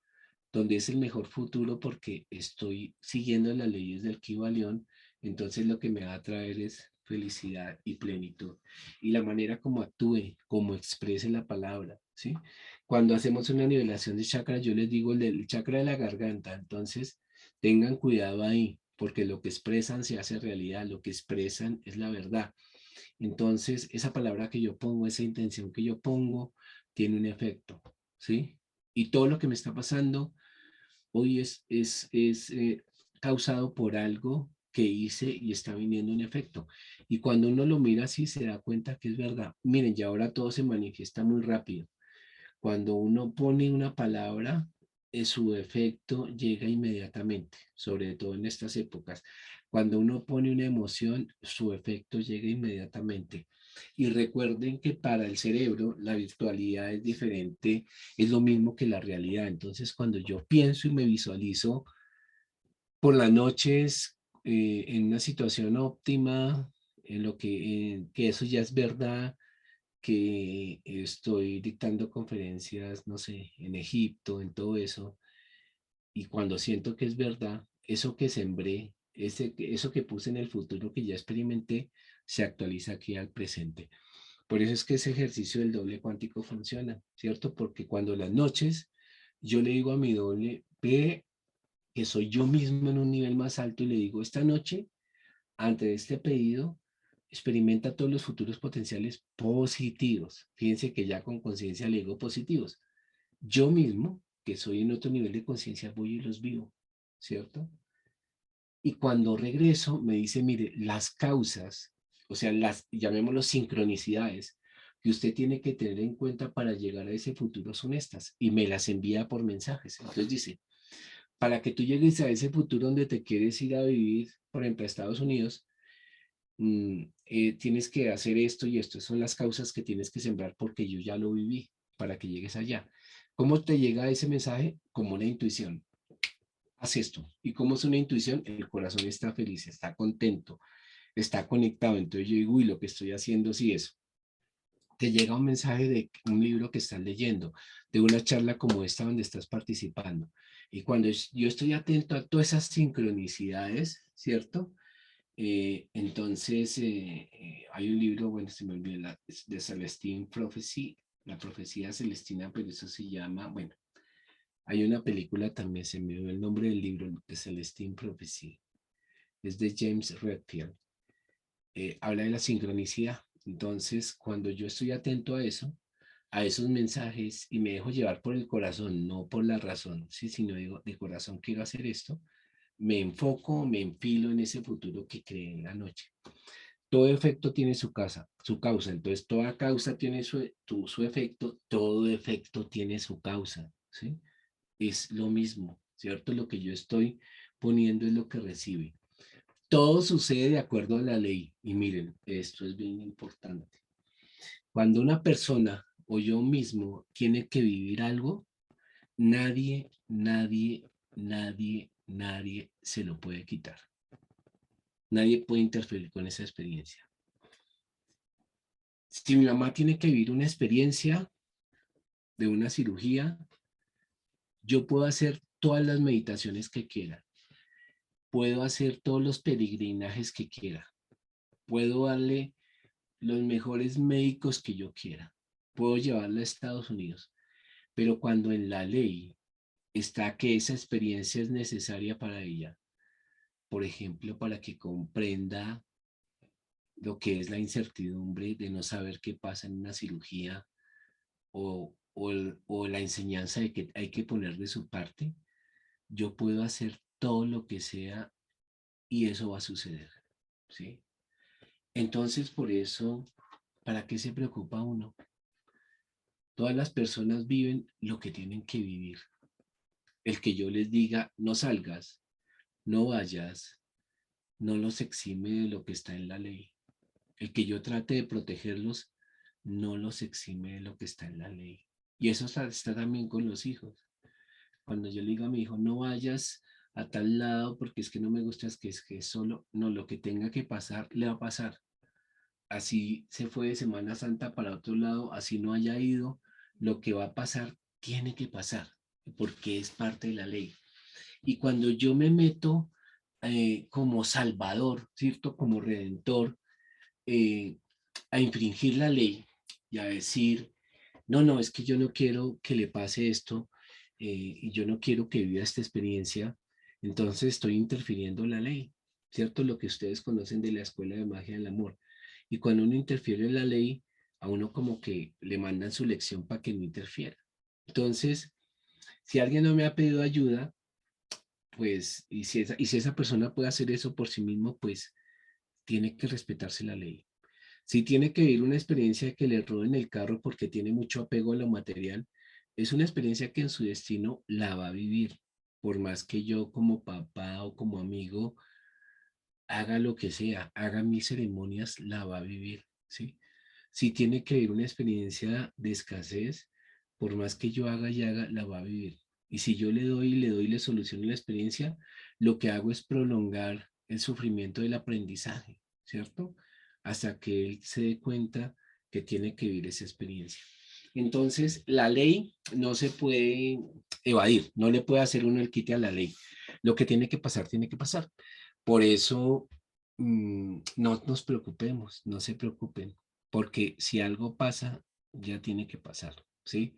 donde es el mejor futuro porque estoy siguiendo las leyes del Kybalión, entonces lo que me va a traer es felicidad y plenitud. Y la manera como actúe, como exprese la palabra, ¿sí? Cuando hacemos una nivelación de chakras, yo les digo el del chakra de la garganta, entonces tengan cuidado ahí, porque lo que expresan se hace realidad, lo que expresan es la verdad. Entonces, esa palabra que yo pongo, esa intención que yo pongo, tiene un efecto, ¿sí? Y todo lo que me está pasando hoy es causado por algo que hice y está viniendo en efecto. Y cuando uno lo mira así, se da cuenta que es verdad. Miren, ya ahora todo se manifiesta muy rápido. Cuando uno pone una palabra, su efecto llega inmediatamente, sobre todo en estas épocas. Cuando uno pone una emoción, su efecto llega inmediatamente. Y recuerden que para el cerebro la virtualidad es diferente, es lo mismo que la realidad. Entonces, cuando yo pienso y me visualizo por las noches en una situación óptima, en lo que eso ya es verdad, que estoy dictando conferencias, no sé, en Egipto, en todo eso, y cuando siento que es verdad, eso que sembré, eso que puse en el futuro que ya experimenté, se actualiza aquí al presente. Por eso es que ese ejercicio del doble cuántico funciona, ¿cierto? Porque cuando las noches yo le digo a mi doble, ve que soy yo mismo en un nivel más alto y le digo, esta noche, ante este pedido, experimenta todos los futuros potenciales positivos. Fíjense que ya con conciencia le digo positivos. Yo mismo, que soy en otro nivel de conciencia, voy y los vivo, ¿cierto? Y cuando regreso, me dice, mire, las causas, o sea, las, llamémoslo sincronicidades, que usted tiene que tener en cuenta para llegar a ese futuro son estas. Y me las envía por mensajes. Entonces dice, para que tú llegues a ese futuro donde te quieres ir a vivir, por ejemplo, a Estados Unidos, tienes que hacer esto y esto son las causas que tienes que sembrar porque yo ya lo viví para que llegues allá. ¿Cómo te llega ese mensaje? Como una intuición. Haz esto. ¿Y cómo es una intuición? El corazón está feliz, está contento, está conectado. Entonces yo digo, uy, lo que estoy haciendo sí es. Te llega un mensaje de un libro que estás leyendo, de una charla como esta donde estás participando. Y cuando yo estoy atento a todas esas sincronicidades, ¿cierto? Entonces, hay un libro, bueno, se me olvidó, de Celestine Prophecy, la profecía celestina, pero eso se llama, bueno, hay una película también, se me olvidó el nombre del libro, de Celestine Prophecy, es de James Redfield. Habla de la sincronicidad. Entonces, cuando yo estoy atento a esos mensajes y me dejo llevar por el corazón, no por la razón, ¿sí? Sino digo, de corazón quiero hacer esto, me enfoco, me enfilo en ese futuro que creé en la noche. Todo efecto tiene su causa, entonces toda causa tiene su efecto, todo efecto tiene su causa, ¿sí? Es lo mismo, ¿cierto? Lo que yo estoy poniendo es lo que recibe. Todo sucede de acuerdo a la ley. Y miren, esto es bien importante. Cuando una persona o yo mismo tiene que vivir algo, nadie, nadie, nadie se lo puede quitar. Nadie puede interferir con esa experiencia. Si mi mamá tiene que vivir una experiencia de una cirugía, yo puedo hacer todas las meditaciones que quiera, puedo hacer todos los peregrinajes que quiera, puedo darle los mejores médicos que yo quiera, puedo llevarla a Estados Unidos, pero cuando en la ley está que esa experiencia es necesaria para ella, por ejemplo, para que comprenda lo que es la incertidumbre de no saber qué pasa en una cirugía o la enseñanza de que hay que poner de su parte, yo puedo hacer todo lo que sea y eso va a suceder, ¿sí? Entonces, por eso, ¿para qué se preocupa uno? Todas las personas viven lo que tienen que vivir. El que yo les diga, no salgas, no vayas, no los exime de lo que está en la ley. El que yo trate de protegerlos, no los exime de lo que está en la ley. Y eso está también con los hijos. Cuando yo le digo a mi hijo, no vayas a tal lado porque es que no me gusta, es que solo, no, lo que tenga que pasar, le va a pasar. Así se fue de Semana Santa para otro lado, así no haya ido, lo que va a pasar, tiene que pasar, porque es parte de la ley. Y cuando yo me meto como salvador, ¿cierto? Como redentor, eh, a infringir la ley y a decir, no, no, es que yo no quiero que le pase esto y yo no quiero que viva esta experiencia, entonces estoy interfiriendo en la ley, ¿cierto? Lo que ustedes conocen de la escuela de magia del amor. Y cuando uno interfiere en la ley, a uno como que le mandan su lección para que no interfiera. Entonces, si alguien no me ha pedido ayuda, pues, y si esa persona puede hacer eso por sí mismo, pues tiene que respetarse la ley. Si tiene que vivir una experiencia de que le roben el carro porque tiene mucho apego a lo material, es una experiencia que en su destino la va a vivir. Por más que yo como papá o como amigo haga lo que sea, haga mis ceremonias, la va a vivir, ¿sí? Si tiene que vivir una experiencia de escasez, por más que yo haga y haga, la va a vivir. Y si yo le soluciono la experiencia, lo que hago es prolongar el sufrimiento del aprendizaje, ¿cierto? Hasta que él se dé cuenta que tiene que vivir esa experiencia. Entonces, la ley no se puede evadir, no le puede hacer uno el quite a la ley. Lo que tiene que pasar, tiene que pasar. Por eso, no nos preocupemos, no se preocupen, porque si algo pasa, ya tiene que pasar, ¿sí?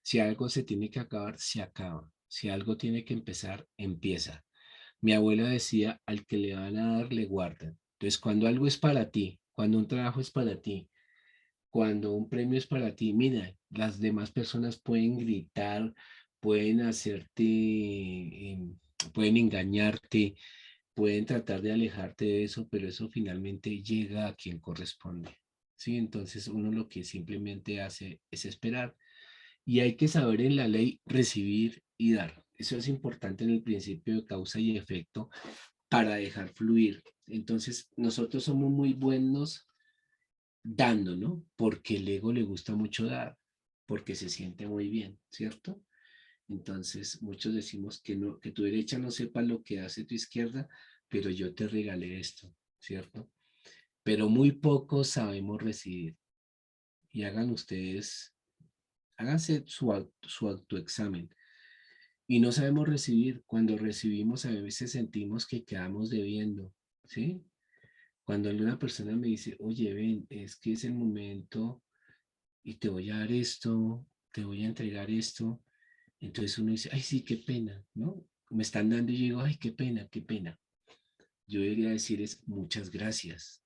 Si algo se tiene que acabar, se acaba. Si algo tiene que empezar, empieza. Mi abuela decía, al que le van a dar, le guardan. Entonces, cuando algo es para ti, cuando un trabajo es para ti, cuando un premio es para ti, mira, las demás personas pueden gritar, pueden hacerte, pueden engañarte, pueden tratar de alejarte de eso, pero eso finalmente llega a quien corresponde. Sí, entonces uno lo que simplemente hace es esperar y hay que saber en la ley recibir y dar. Eso es importante en el principio de causa y efecto, para dejar fluir. Entonces, nosotros somos muy buenos dando, ¿no? Porque el ego le gusta mucho dar, porque se siente muy bien, ¿cierto? Entonces, muchos decimos que, no, que tu derecha no sepa lo que hace tu izquierda, pero yo te regalé esto, ¿cierto? Pero muy pocos sabemos recibir. Y hagan ustedes, háganse su autoexamen. Y no sabemos recibir. Cuando recibimos, a veces sentimos que quedamos debiendo, ¿sí? Cuando alguna persona me dice, oye, ven, es que es el momento y te voy a dar esto, te voy a entregar esto. Entonces uno dice, ay, sí, qué pena, ¿no? Me están dando y yo digo, ay, qué pena, qué pena. Yo debería decir es muchas gracias.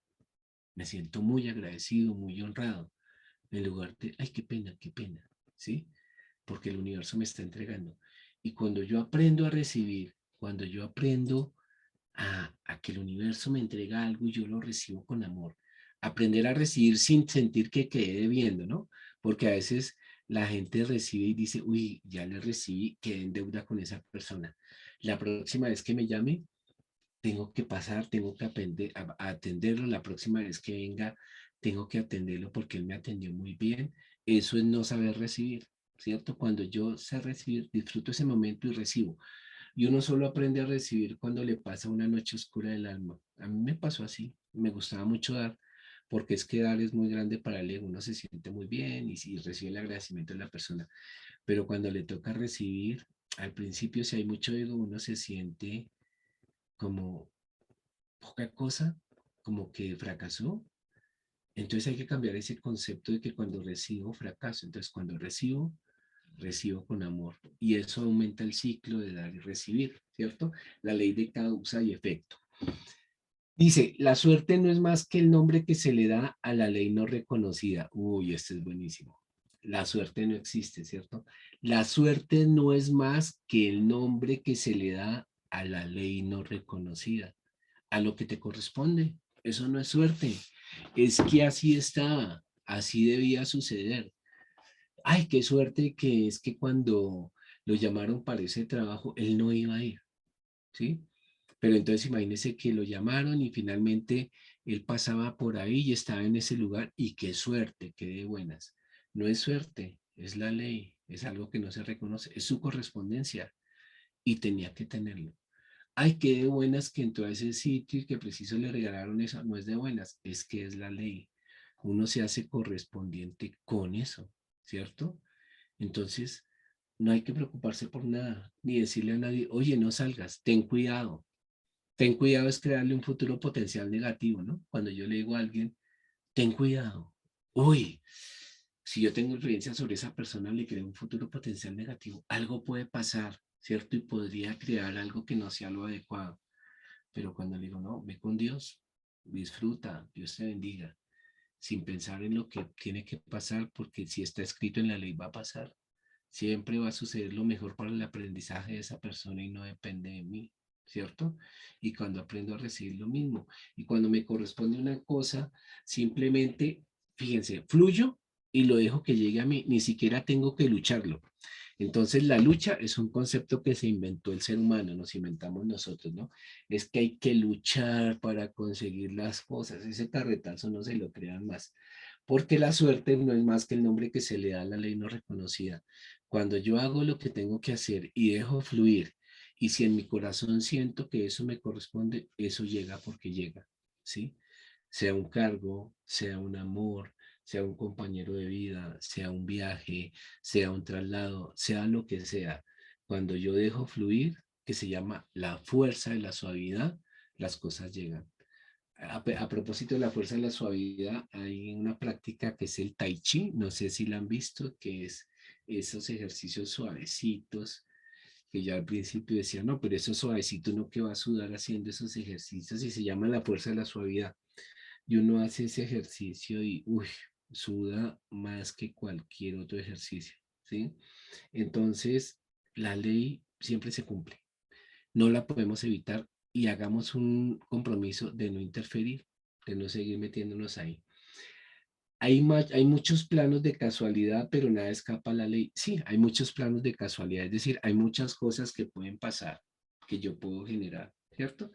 Me siento muy agradecido, muy honrado. En lugar de, ay, qué pena, ¿sí? Porque el universo me está entregando. Y cuando yo aprendo a recibir, cuando yo aprendo a que el universo me entrega algo y yo lo recibo con amor. Aprender a recibir sin sentir que quedé debiendo, ¿no? Porque a veces la gente recibe y dice, uy, ya le recibí, quedé en deuda con esa persona. La próxima vez que me llame, tengo que pasar, tengo que aprender a atenderlo. La próxima vez que venga, tengo que atenderlo porque él me atendió muy bien. Eso es no saber recibir, ¿cierto? Cuando yo sé recibir, disfruto ese momento y recibo. Y uno solo aprende a recibir cuando le pasa una noche oscura del alma. A mí me pasó así, me gustaba mucho dar, porque es que dar es muy grande para el ego, uno se siente muy bien y, si recibe el agradecimiento de la persona, pero cuando le toca recibir, al principio si hay mucho ego, uno se siente como poca cosa, como que fracasó. Entonces hay que cambiar ese concepto de que cuando recibo fracaso, entonces cuando recibo recibo con amor. Y eso aumenta el ciclo de dar y recibir, ¿cierto? La ley de causa y efecto. Dice, la suerte no es más que el nombre que se le da a la ley no reconocida. Uy, este es buenísimo. La suerte no existe, ¿cierto? La suerte no es más que el nombre que se le da a la ley no reconocida, a lo que te corresponde. Eso no es suerte. Es que así estaba, así debía suceder. Ay, qué suerte que es que cuando lo llamaron para ese trabajo, él no iba a ir, ¿sí? Pero entonces imagínese que lo llamaron y finalmente él pasaba por ahí y estaba en ese lugar y qué suerte, qué de buenas. No es suerte, es la ley, es algo que no se reconoce, es su correspondencia y tenía que tenerlo. Ay, qué de buenas que entró a ese sitio y que preciso le regalaron eso. No es de buenas, es que es la ley. Uno se hace correspondiente con eso, ¿cierto? Entonces, no hay que preocuparse por nada, ni decirle a nadie, oye, no salgas, ten cuidado. Ten cuidado es crearle un futuro potencial negativo, ¿no? Cuando yo le digo a alguien, ten cuidado. Uy, si yo tengo influencia sobre esa persona, le creo un futuro potencial negativo. Algo puede pasar, ¿cierto? Y podría crear algo que no sea lo adecuado. Pero cuando le digo, no, ve con Dios, disfruta, Dios te bendiga, sin pensar en lo que tiene que pasar, porque si está escrito en la ley va a pasar. Siempre va a suceder lo mejor para el aprendizaje de esa persona y no depende de mí, ¿cierto? Y cuando aprendo a recibir lo mismo, y cuando me corresponde una cosa, simplemente, fíjense, fluyo y lo dejo que llegue a mí, ni siquiera tengo que lucharlo. Entonces, la lucha es un concepto que se inventó el ser humano, nos inventamos nosotros, ¿no? Es que hay que luchar para conseguir las cosas, ese carretazo no se lo crean más, porque la suerte no es más que el nombre que se le da a la ley no reconocida. Cuando yo hago lo que tengo que hacer y dejo fluir, y si en mi corazón siento que eso me corresponde, eso llega porque llega, ¿sí? Sea un cargo, sea un amor, sea un compañero de vida, sea un viaje, sea un traslado, sea lo que sea. Cuando yo dejo fluir, que se llama la fuerza de la suavidad, las cosas llegan. A propósito de la fuerza de la suavidad, hay una práctica que es el tai chi, no sé si la han visto, que es esos ejercicios suavecitos, que ya al principio decía, no, pero eso suavecito no que va a sudar haciendo esos ejercicios y se llama la fuerza de la suavidad. Y uno hace ese ejercicio y, uy, suda más que cualquier otro ejercicio, ¿sí? Entonces, la ley siempre se cumple, no la podemos evitar y hagamos un compromiso de no interferir, de no seguir metiéndonos ahí. Hay muchos planos de casualidad, pero nada escapa a la ley. Sí, hay muchos planos de casualidad, es decir, hay muchas cosas que pueden pasar, que yo puedo generar, ¿cierto?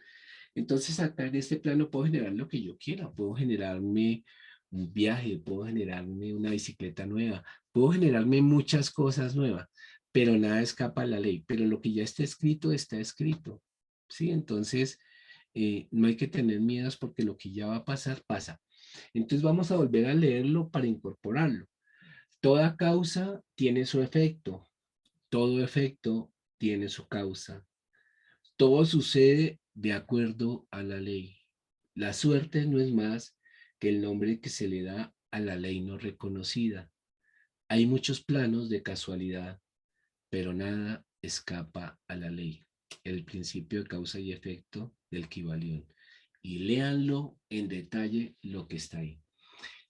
Entonces acá en este plano puedo generar lo que yo quiera, puedo generarme un viaje, puedo generarme una bicicleta nueva, puedo generarme muchas cosas nuevas, pero nada escapa a la ley, pero lo que ya está escrito, ¿sí? Entonces, no hay que tener miedos porque lo que ya va a pasar, pasa. Entonces vamos a volver a leerlo para incorporarlo. Toda causa tiene su efecto, todo efecto tiene su causa. Todo sucede de acuerdo a la ley. La suerte no es más que el nombre que se le da a la ley no reconocida. Hay muchos planos de casualidad, pero nada escapa a la ley. El principio de causa y efecto del Kybalión. Y léanlo en detalle lo que está ahí.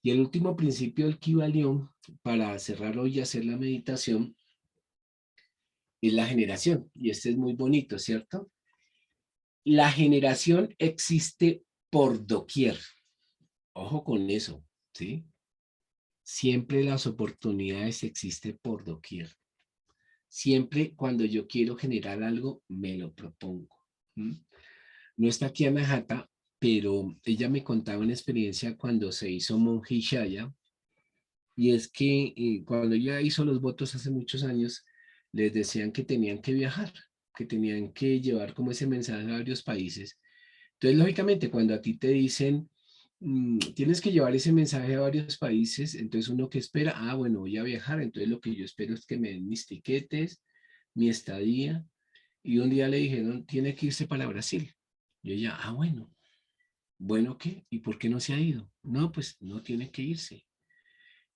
Y el último principio del Kybalión, para cerrar hoy y hacer la meditación, es la generación. Y este es muy bonito, ¿cierto? La generación existe por doquier. Ojo con eso, ¿sí? Siempre las oportunidades existen por doquier. Siempre cuando yo quiero generar algo, me lo propongo. ¿Mm? No está aquí Anahata, pero ella me contaba una experiencia cuando se hizo monje Shaya, y es que cuando ella hizo los votos hace muchos años, les decían que tenían que viajar, que tenían que llevar como ese mensaje a varios países. Entonces, lógicamente, cuando a ti te dicen, tienes que llevar ese mensaje a varios países, entonces uno que espera, bueno, voy a viajar, entonces lo que yo espero es que me den mis tiquetes, mi estadía, y un día le dijeron, tiene que irse para Brasil. Yo ya, bueno, ¿qué? ¿Y por qué no se ha ido? No, pues no tiene que irse.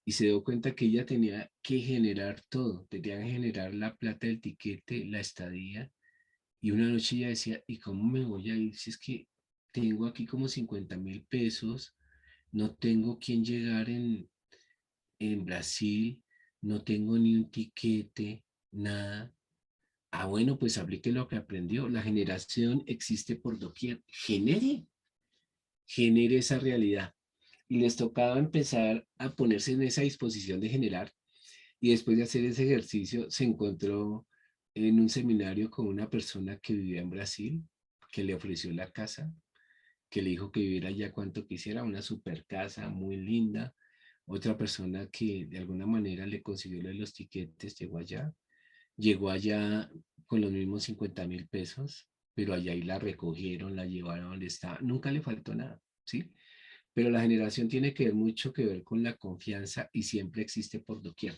Y se dio cuenta que ella tenía que generar todo, tenía que generar la plata del tiquete, la estadía, y una noche ella decía, ¿y cómo me voy a ir si es que tengo aquí como 50.000 pesos, no tengo quien llegar en Brasil, no tengo ni un tiquete, nada? Bueno, pues aplique lo que aprendió. La generación existe por doquier. Genere esa realidad. Y les tocaba empezar a ponerse en esa disposición de generar. Y después de hacer ese ejercicio, se encontró en un seminario con una persona que vivía en Brasil, que le ofreció la casa, que le dijo que viviera allá cuanto quisiera, una super casa muy linda. Otra persona que de alguna manera le consiguió los tiquetes, llegó allá con los mismos 50.000 pesos, pero allá ahí la recogieron, la llevaron donde estaba, nunca le faltó nada, ¿sí? Pero la generación tiene que ver mucho que ver con la confianza y siempre existe por doquier.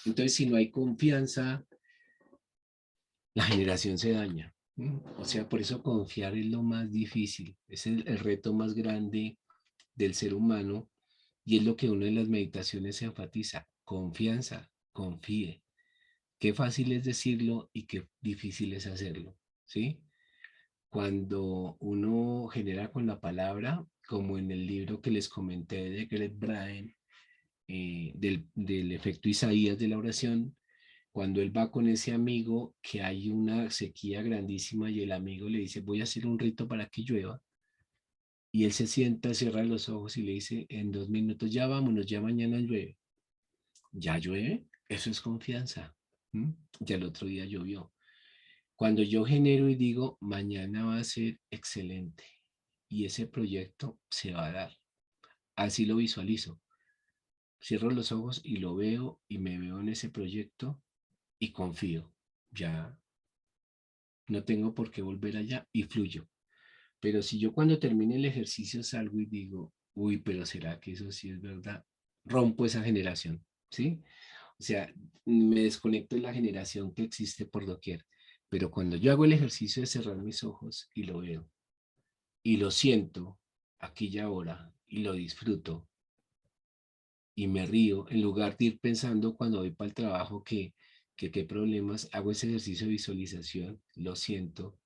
Entonces, si no hay confianza, la generación se daña. O sea, por eso confiar es lo más difícil, es el reto más grande del ser humano y es lo que uno en las meditaciones se enfatiza, confianza, confíe. Qué fácil es decirlo y qué difícil es hacerlo, ¿sí? Cuando uno genera con la palabra, como en el libro que les comenté de Greg Braden, del efecto Isaías de la oración, cuando él va con ese amigo que hay una sequía grandísima y el amigo le dice, voy a hacer un rito para que llueva, y él se sienta, cierra los ojos y le dice, en 2 minutos ya vámonos, ya mañana llueve. ¿Ya llueve? Eso es confianza. ¿Mm? Ya el otro día llovió. Cuando yo genero y digo, mañana va a ser excelente y ese proyecto se va a dar, así lo visualizo. Cierro los ojos y lo veo y me veo en ese proyecto y confío. Ya no tengo por qué volver allá y fluyo. Pero si yo cuando termine el ejercicio salgo y digo, uy, pero ¿será que eso sí es verdad? Rompo esa generación, ¿sí? O sea, me desconecto de la generación que existe por doquier. Pero cuando yo hago el ejercicio de cerrar mis ojos y lo veo y lo siento aquí y ahora y lo disfruto y me río, en lugar de ir pensando cuando voy para el trabajo que qué problemas, hago ese ejercicio de visualización, lo siento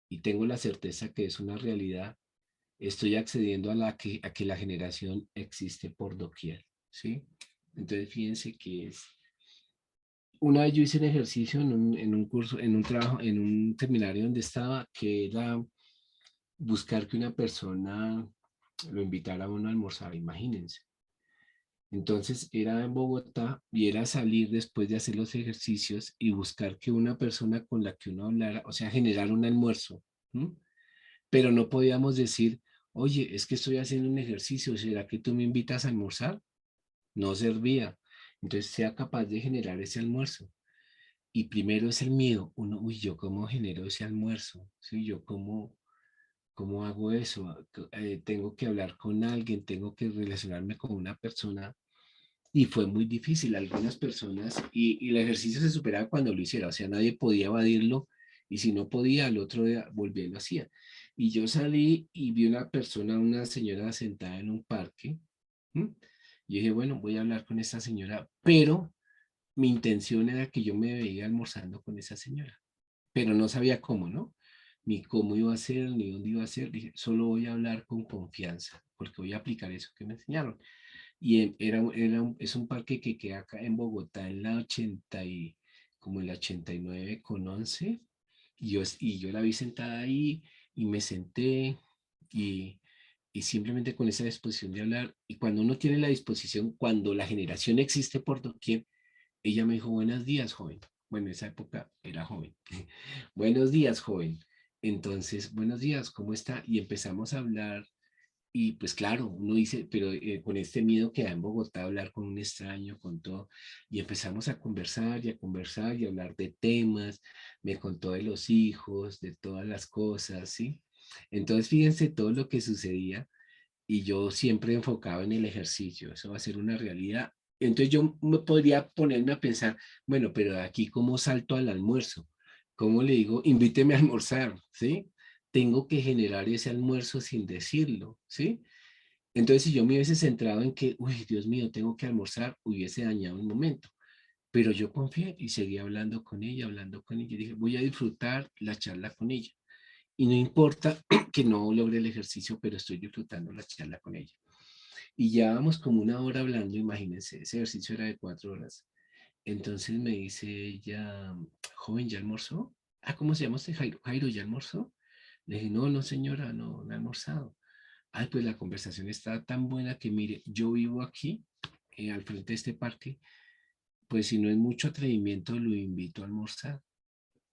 y tengo la certeza que es una realidad, estoy accediendo a que la generación existe por doquier, ¿sí? Entonces fíjense que es una vez yo hice un ejercicio en un curso, en un trabajo, en un seminario donde estaba, que era buscar que una persona lo invitara a uno a almorzar, imagínense. Entonces era en Bogotá y era salir después de hacer los ejercicios y buscar que una persona con la que uno hablara, o sea, generar un almuerzo. ¿M? pero no podíamos decir, oye, es que estoy haciendo un ejercicio, ¿será que tú me invitas a almorzar? No servía. Entonces, sea capaz de generar ese almuerzo. Y primero es el miedo. Uno, uy, ¿yo cómo genero ese almuerzo? ¿Sí? ¿Yo cómo hago eso? Tengo que hablar con alguien, tengo que relacionarme con una persona. Y fue muy difícil. Algunas personas, y el ejercicio se superaba cuando lo hiciera, o sea, nadie podía evadirlo. Y si no podía, al otro día volvía y lo hacía. Y yo salí y vi una persona, una señora sentada en un parque. ¿M? Y dije, bueno, voy a hablar con esta señora, pero mi intención era que yo me veía almorzando con esa señora, pero no sabía cómo, ¿no? Ni cómo iba a ser, ni dónde iba a ser. Dije, solo voy a hablar con confianza, porque voy a aplicar eso que me enseñaron. Y es un parque que queda acá en Bogotá, en la 80 y, como en la 89 con 11. Y yo la vi sentada ahí y me senté y, y simplemente con esa disposición de hablar. Y cuando uno tiene la disposición, cuando la generación existe por doquier, ella me dijo, buenos días, joven. Bueno, en esa época era joven. Buenos días, joven. Entonces, buenos días, ¿cómo está? Y empezamos a hablar y pues claro, uno dice, pero con este miedo que da en Bogotá hablar con un extraño, con todo, y empezamos a conversar y a conversar y a hablar de temas, me contó de los hijos, de todas las cosas, ¿sí? Entonces, fíjense todo lo que sucedía y yo siempre enfocado en el ejercicio, eso va a ser una realidad. Entonces yo me podría ponerme a pensar, bueno, pero de aquí cómo salto al almuerzo, cómo le digo, invíteme a almorzar, ¿sí? Tengo que generar ese almuerzo sin decirlo, ¿sí? Entonces si yo me hubiese centrado en que, uy, Dios mío, tengo que almorzar, hubiese dañado un momento. Pero yo confié y seguí hablando con ella. Y dije, voy a disfrutar la charla con ella. Y no importa que no logre el ejercicio, pero estoy disfrutando la charla con ella. Y llevábamos como una hora hablando, imagínense, ese ejercicio era de 4 horas. Entonces me dice ella, joven, ¿ya almorzó? Ah, ¿cómo se llama usted, Jairo? Jairo, ¿ya almorzó? Le dije, no, no, señora, no, no he almorzado. Ay, pues la conversación está tan buena que mire, yo vivo aquí, al frente de este parque, pues si no es mucho atrevimiento, lo invito a almorzar.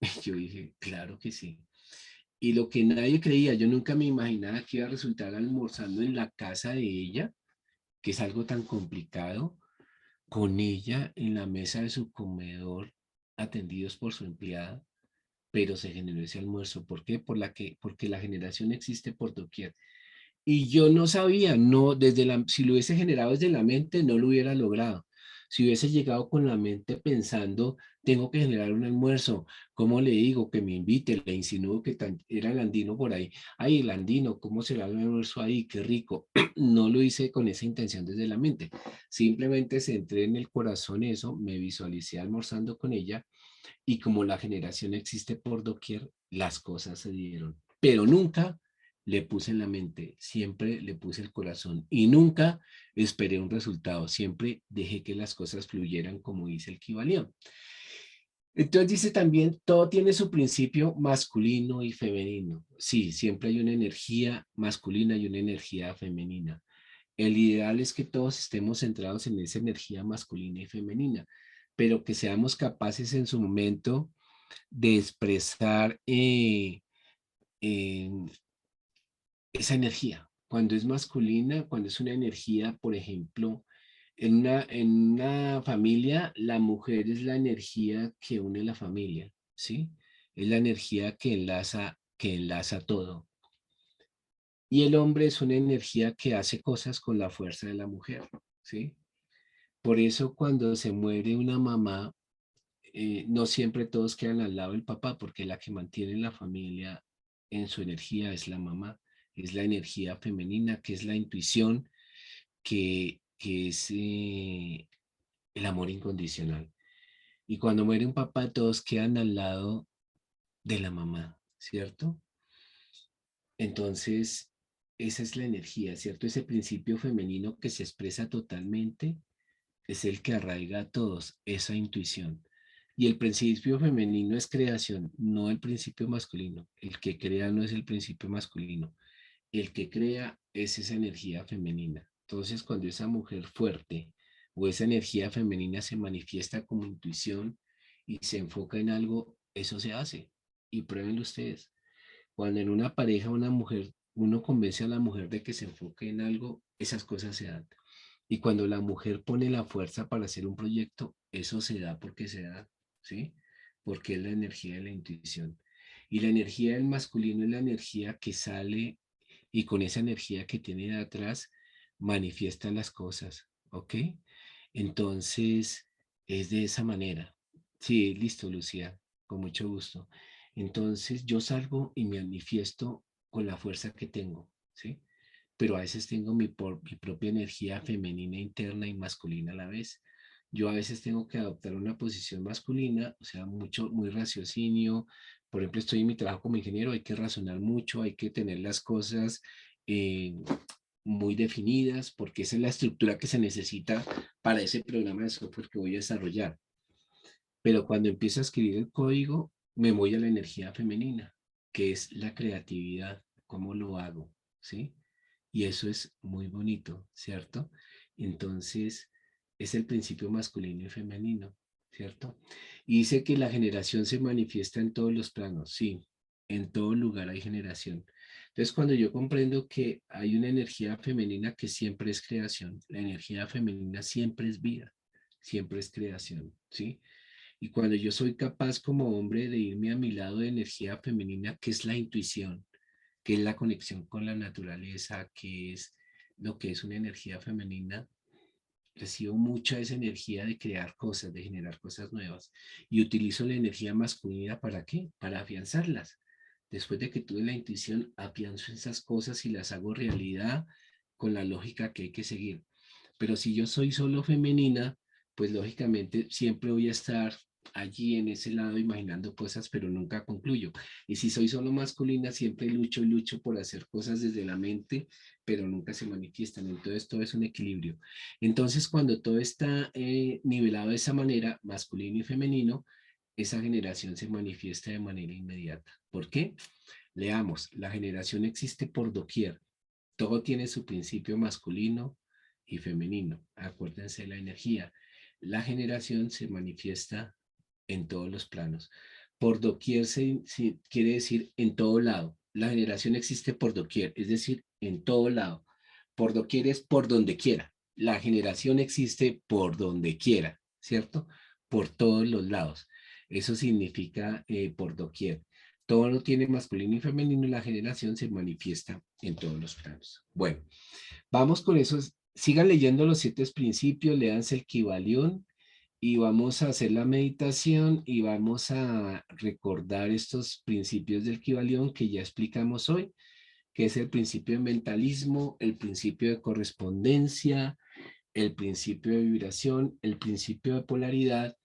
Y yo dije, claro que sí. Y lo que nadie creía, yo nunca me imaginaba que iba a resultar almorzando en la casa de ella, que es algo tan complicado, con ella en la mesa de su comedor, atendidos por su empleada, pero se generó ese almuerzo. ¿Por qué? Porque la generación existe por doquier. Y yo no sabía, no, si lo hubiese generado desde la mente, no lo hubiera logrado. Si hubiese llegado con la mente pensando, tengo que generar un almuerzo, ¿cómo le digo que me invite? Le insinúo que era el andino por ahí. Ay, el andino, ¿cómo será el almuerzo ahí? Qué rico. No lo hice con esa intención desde la mente. Simplemente centré en el corazón eso, me visualicé almorzando con ella y como la generación existe por doquier, las cosas se dieron. Pero nunca le puse en la mente, siempre le puse el corazón y nunca esperé un resultado, siempre dejé que las cosas fluyeran como dice el Kybalión. Entonces dice también, todo tiene su principio masculino y femenino. Sí, siempre hay una energía masculina y una energía femenina. El ideal es que todos estemos centrados en esa energía masculina y femenina, pero que seamos capaces en su momento de expresar en esa energía. Cuando es masculina, cuando es una energía, por ejemplo, en una familia, la mujer es la energía que une la familia, ¿sí? Es la energía que enlaza todo. Y el hombre es una energía que hace cosas con la fuerza de la mujer, ¿sí? Por eso cuando se muere una mamá, no siempre todos quedan al lado del papá, porque la que mantiene la familia en su energía es la mamá, es la energía femenina, que es la intuición, que es el amor incondicional. Y cuando muere un papá, todos quedan al lado de la mamá, ¿cierto? Entonces, esa es la energía, ¿cierto? Ese principio femenino que se expresa totalmente es el que arraiga a todos, esa intuición. Y el principio femenino es creación, no el principio masculino. El que crea no es el principio masculino. El que crea es esa energía femenina. Entonces, cuando esa mujer fuerte o esa energía femenina se manifiesta como intuición y se enfoca en algo, eso se hace. Y pruébenlo ustedes. Cuando en una pareja, una mujer, uno convence a la mujer de que se enfoque en algo, esas cosas se dan. Y cuando la mujer pone la fuerza para hacer un proyecto, eso se da porque se da, ¿sí? Porque es la energía de la intuición. Y la energía del masculino es la energía que sale y con esa energía que tiene de atrás manifiesta las cosas, ¿ok? Entonces, es de esa manera. Sí, listo, Lucía, con mucho gusto. Entonces, yo salgo y me manifiesto con la fuerza que tengo, ¿sí? Pero a veces tengo mi propia energía femenina interna y masculina a la vez. Yo a veces tengo que adoptar una posición masculina, o sea, muy raciocinio. Por ejemplo, estoy en mi trabajo como ingeniero, hay que razonar mucho, hay que tener las cosas eh, muy definidas, porque esa es la estructura que se necesita para ese programa de software que voy a desarrollar. Pero cuando empiezo a escribir el código, me voy a la energía femenina, que es la creatividad, cómo lo hago, ¿sí? Y eso es muy bonito, ¿cierto? Entonces, es el principio masculino y femenino, ¿cierto? Y dice que la generación se manifiesta en todos los planos, sí, en todo lugar hay generación. Entonces, cuando yo comprendo que hay una energía femenina que siempre es creación, la energía femenina siempre es vida, siempre es creación, ¿sí? Y cuando yo soy capaz como hombre de irme a mi lado de energía femenina, que es la intuición, que es la conexión con la naturaleza, que es lo que es una energía femenina, recibo mucha esa energía de crear cosas, de generar cosas nuevas. Y utilizo la energía masculina ¿para qué? Para afianzarlas. Después de que tuve la intuición, afianzo esas cosas y las hago realidad con la lógica que hay que seguir. Pero si yo soy solo femenina, pues lógicamente siempre voy a estar allí en ese lado imaginando cosas, pero nunca concluyo. Y si soy solo masculina, siempre lucho y lucho por hacer cosas desde la mente, pero nunca se manifiestan. Entonces todo es un equilibrio. Entonces cuando todo está nivelado de esa manera, masculino y femenino, esa generación se manifiesta de manera inmediata. ¿Por qué? Leamos, la generación existe por doquier. Todo tiene su principio masculino y femenino. Acuérdense de la energía. La generación se manifiesta en todos los planos. Por doquier quiere decir en todo lado. La generación existe por doquier, es decir, en todo lado. Por doquier es por donde quiera. La generación existe por donde quiera, ¿cierto? Por todos los lados. Eso significa por doquier. Todo lo tiene masculino y femenino y la generación se manifiesta en todos los planos. Bueno, vamos con eso. Sigan leyendo los 7 principios, léanse el Kybalión y vamos a hacer la meditación y vamos a recordar estos principios del Kybalión que ya explicamos hoy, que es el principio de mentalismo, el principio de correspondencia, el principio de vibración, el principio de polaridad,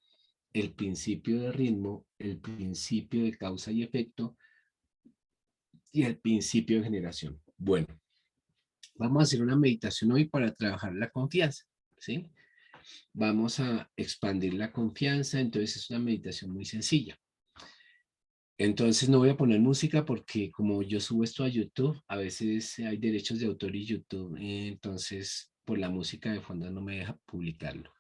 el principio de ritmo, el principio de causa y efecto y el principio de generación. Bueno, vamos a hacer una meditación hoy para trabajar la confianza, ¿sí? Vamos a expandir la confianza, entonces es una meditación muy sencilla. Entonces no voy a poner música porque como yo subo esto a YouTube, a veces hay derechos de autor y YouTube, entonces por la música de fondo no me deja publicarlo.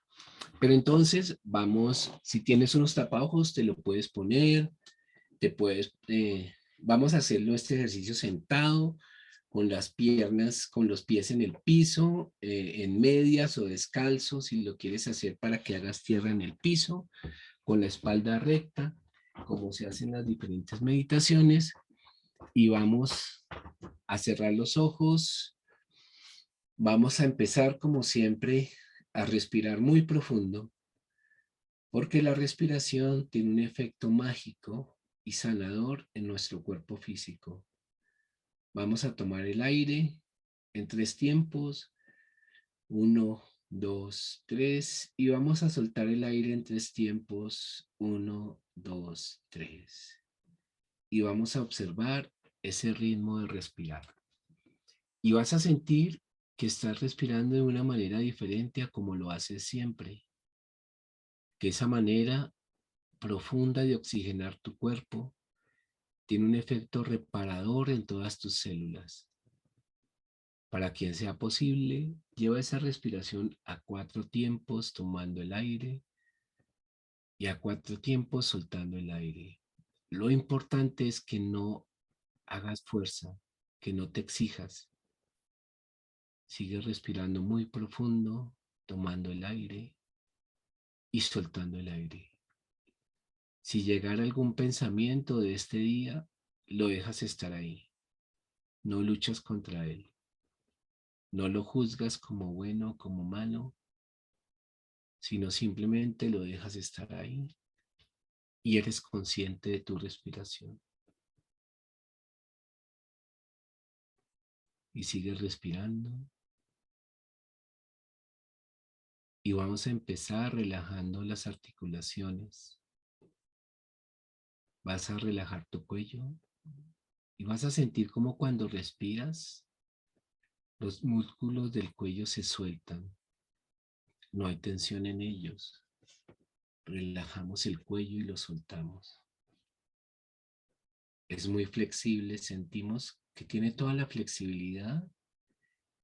Pero entonces vamos, si tienes unos tapaojos, te lo puedes poner, vamos a hacerlo este ejercicio sentado, con las piernas, con los pies en el piso, en medias o descalzo, si lo quieres hacer para que hagas tierra en el piso, con la espalda recta, como se hacen las diferentes meditaciones, y vamos a cerrar los ojos. Vamos a empezar, como siempre, a respirar muy profundo, porque la respiración tiene un efecto mágico y sanador en nuestro cuerpo físico. Vamos a tomar el aire en 3 tiempos. 1, 2, 3. Y vamos a soltar el aire en 3 tiempos. 1, 2, 3. Y vamos a observar ese ritmo de respirar. Y vas a sentir que estás respirando de una manera diferente a como lo haces siempre. Que esa manera profunda de oxigenar tu cuerpo tiene un efecto reparador en todas tus células. Para quien sea posible, lleva esa respiración a 4 tiempos tomando el aire y a 4 tiempos soltando el aire. Lo importante es que no hagas fuerza, que no te exijas. Sigue respirando muy profundo, tomando el aire y soltando el aire. Si llegara algún pensamiento de este día, lo dejas estar ahí. No luchas contra él. No lo juzgas como bueno o como malo, sino simplemente lo dejas estar ahí y eres consciente de tu respiración. Y sigues respirando. Y vamos a empezar relajando las articulaciones. Vas a relajar tu cuello y vas a sentir como cuando respiras, los músculos del cuello se sueltan. No hay tensión en ellos. Relajamos el cuello y lo soltamos. Es muy flexible, sentimos que tiene toda la flexibilidad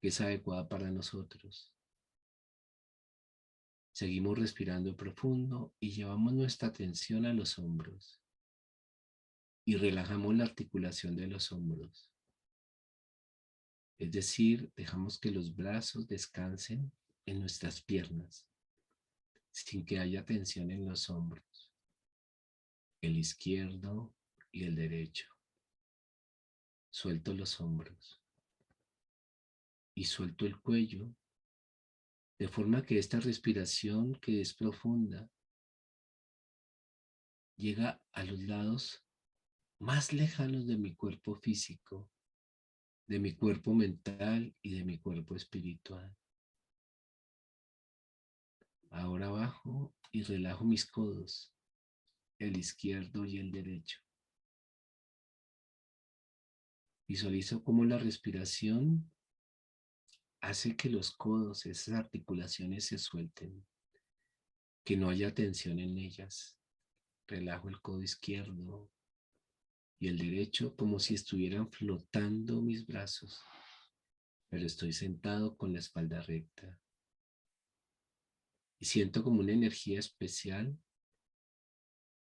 que es adecuada para nosotros. Seguimos respirando profundo y llevamos nuestra atención a los hombros y relajamos la articulación de los hombros. Es decir, dejamos que los brazos descansen en nuestras piernas sin que haya tensión en los hombros, el izquierdo y el derecho. Suelto los hombros y suelto el cuello, de forma que esta respiración, que es profunda, llega a los lados más lejanos de mi cuerpo físico, de mi cuerpo mental y de mi cuerpo espiritual. Ahora bajo y relajo mis codos, el izquierdo y el derecho. Visualizo cómo la respiración hace que los codos, esas articulaciones se suelten, que no haya tensión en ellas. Relajo el codo izquierdo y el derecho como si estuvieran flotando mis brazos, pero estoy sentado con la espalda recta. Y siento como una energía especial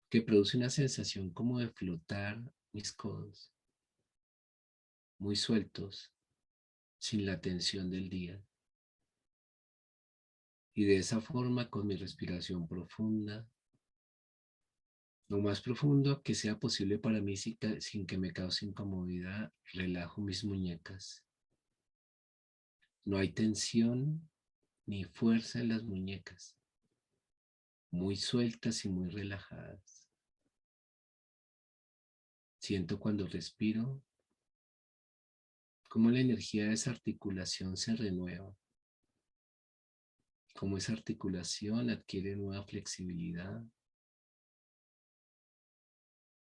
que produce una sensación como de flotar mis codos, muy sueltos, sin la tensión del día. Y de esa forma, con mi respiración profunda, lo más profundo que sea posible para mí sin que me cause incomodidad, relajo mis muñecas. No hay tensión ni fuerza en las muñecas, muy sueltas y muy relajadas. Siento cuando respiro cómo la energía de esa articulación se renueva, cómo esa articulación adquiere nueva flexibilidad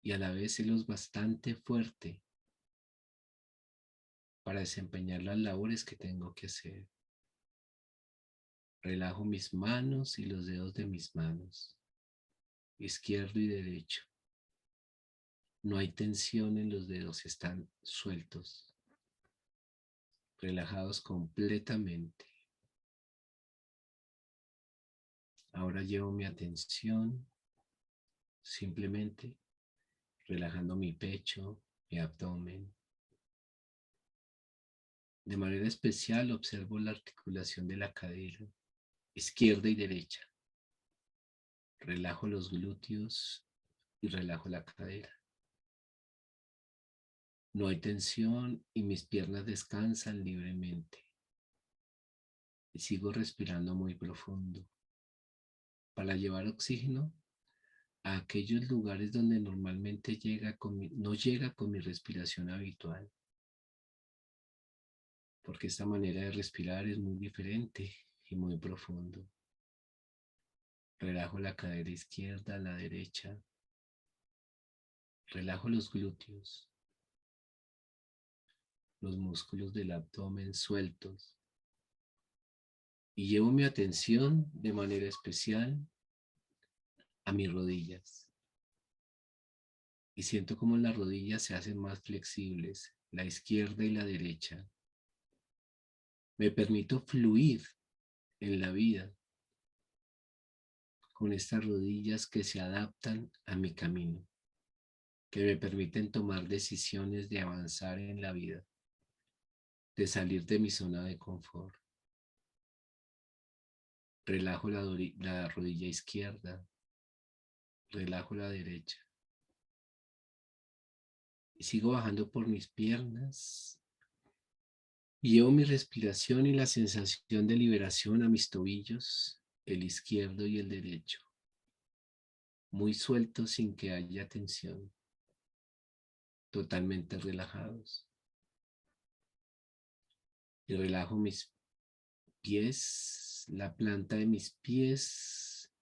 y a la vez es lo bastante fuerte para desempeñar las labores que tengo que hacer. Relajo mis manos y los dedos de mis manos, izquierdo y derecho. No hay tensión en los dedos, están sueltos, relajados completamente. Ahora llevo mi atención simplemente relajando mi pecho, mi abdomen. De manera especial observo la articulación de la cadera, izquierda y derecha. Relajo los glúteos y relajo la cadera. No hay tensión y mis piernas descansan libremente. Y sigo respirando muy profundo para llevar oxígeno a aquellos lugares donde normalmente no llega con mi respiración habitual. Porque esta manera de respirar es muy diferente y muy profundo. Relajo la cadera izquierda, la derecha. Relajo los glúteos, los músculos del abdomen sueltos. Y llevo mi atención de manera especial a mis rodillas. Y siento como las rodillas se hacen más flexibles, la izquierda y la derecha. Me permito fluir en la vida con estas rodillas que se adaptan a mi camino. que me permiten tomar decisiones de avanzar en la vida, de salir de mi zona de confort. Relajo la rodilla izquierda, relajo la derecha y sigo bajando por mis piernas y llevo mi respiración y la sensación de liberación a mis tobillos, el izquierdo y el derecho, muy sueltos sin que haya tensión, totalmente relajados. Y relajo mis pies, la planta de mis pies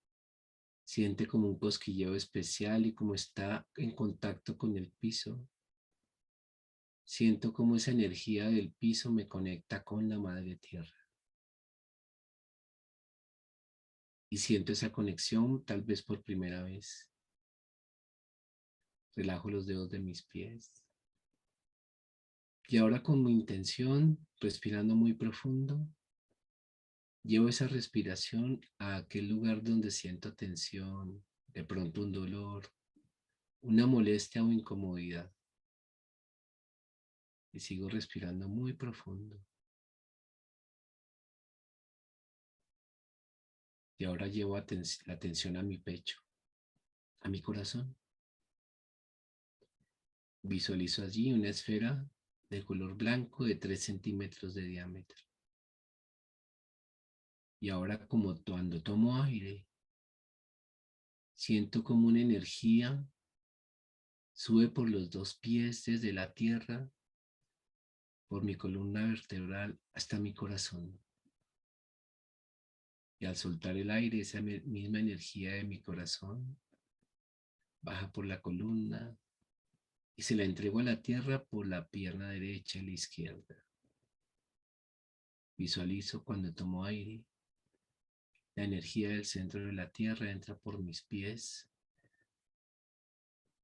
siente como un cosquilleo especial y como está en contacto con el piso. Siento como esa energía del piso me conecta con la madre tierra. Y siento esa conexión tal vez por primera vez. Relajo los dedos de mis pies. Y ahora con mi intención, respirando muy profundo, llevo esa respiración a aquel lugar donde siento tensión, de pronto un dolor, una molestia o incomodidad. Y sigo respirando muy profundo. Y ahora llevo la atención a mi pecho, a mi corazón. Visualizo allí una esfera de color blanco de 3 centímetros de diámetro. Y ahora como cuando tomo aire, siento como una energía sube por los dos pies desde la tierra, por mi columna vertebral hasta mi corazón. Y al soltar el aire, esa misma energía de mi corazón baja por la columna y se la entrego a la tierra por la pierna derecha y la izquierda. Visualizo cuando tomo aire, la energía del centro de la tierra entra por mis pies,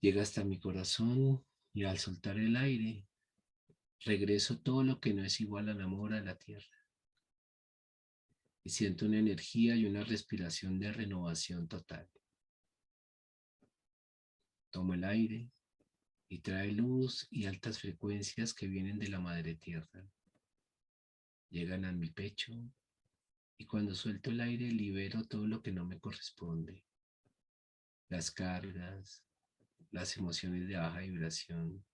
llega hasta mi corazón y al soltar el aire, regreso todo lo que no es igual al amor a la tierra. Y siento una energía y una respiración de renovación total. Tomo el aire y trae luz y altas frecuencias que vienen de la madre tierra. Llegan a mi pecho y cuando suelto el aire libero todo lo que no me corresponde. Las cargas, las emociones de baja vibración,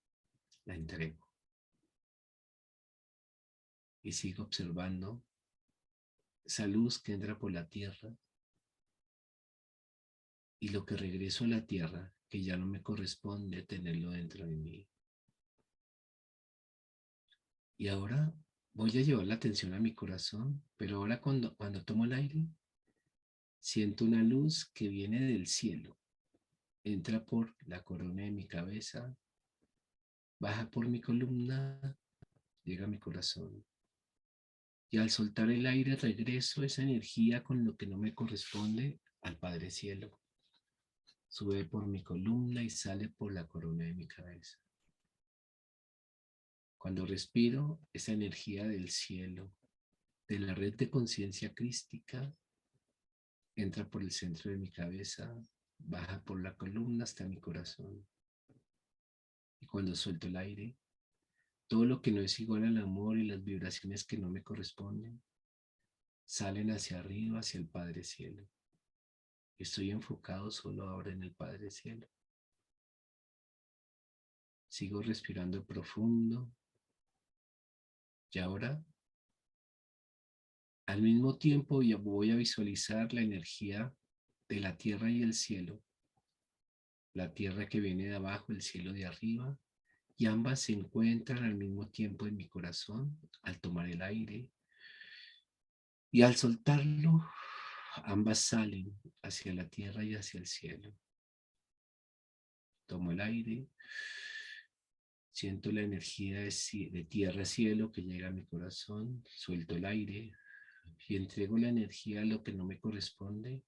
la entrego. Y sigo observando esa luz que entra por la tierra y lo que regreso a la tierra, que ya no me corresponde tenerlo dentro de mí. Y ahora voy a llevar la atención a mi corazón, pero ahora cuando tomo el aire, siento una luz que viene del cielo. Entra por la corona de mi cabeza, baja por mi columna, llega a mi corazón. Y al soltar el aire regreso esa energía con lo que no me corresponde al Padre Cielo. Sube por mi columna y sale por la corona de mi cabeza. Cuando respiro, esa energía del cielo, de la red de conciencia crística, entra por el centro de mi cabeza, baja por la columna hasta mi corazón. Y cuando suelto el aire, todo lo que no es igual al amor y las vibraciones que no me corresponden, salen hacia arriba, hacia el Padre Cielo. Estoy enfocado solo ahora en el Padre Cielo. Sigo respirando profundo. Y ahora, al mismo tiempo, ya voy a visualizar la energía de la tierra y el cielo. La tierra que viene de abajo, el cielo de arriba. Y ambas se encuentran al mismo tiempo en mi corazón al tomar el aire. Y al soltarlo, ambas salen hacia la tierra y hacia el cielo. Tomo el aire. Siento la energía de tierra-cielo que llega a mi corazón. Suelto el aire y entrego la energía a lo que no me corresponde,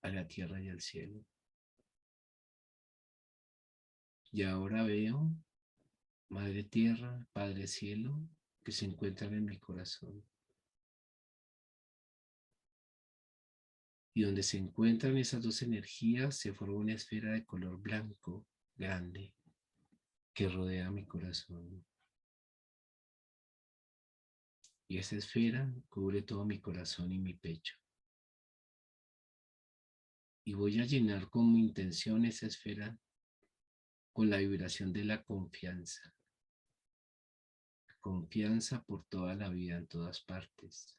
a la tierra y al cielo. Y ahora veo, Madre Tierra, Padre Cielo, que se encuentran en mi corazón. Y donde se encuentran esas dos energías se forma una esfera de color blanco grande que rodea mi corazón. Y esa esfera cubre todo mi corazón y mi pecho. Y voy a llenar con mi intención esa esfera con la vibración de la confianza. Confianza por toda la vida, en todas partes.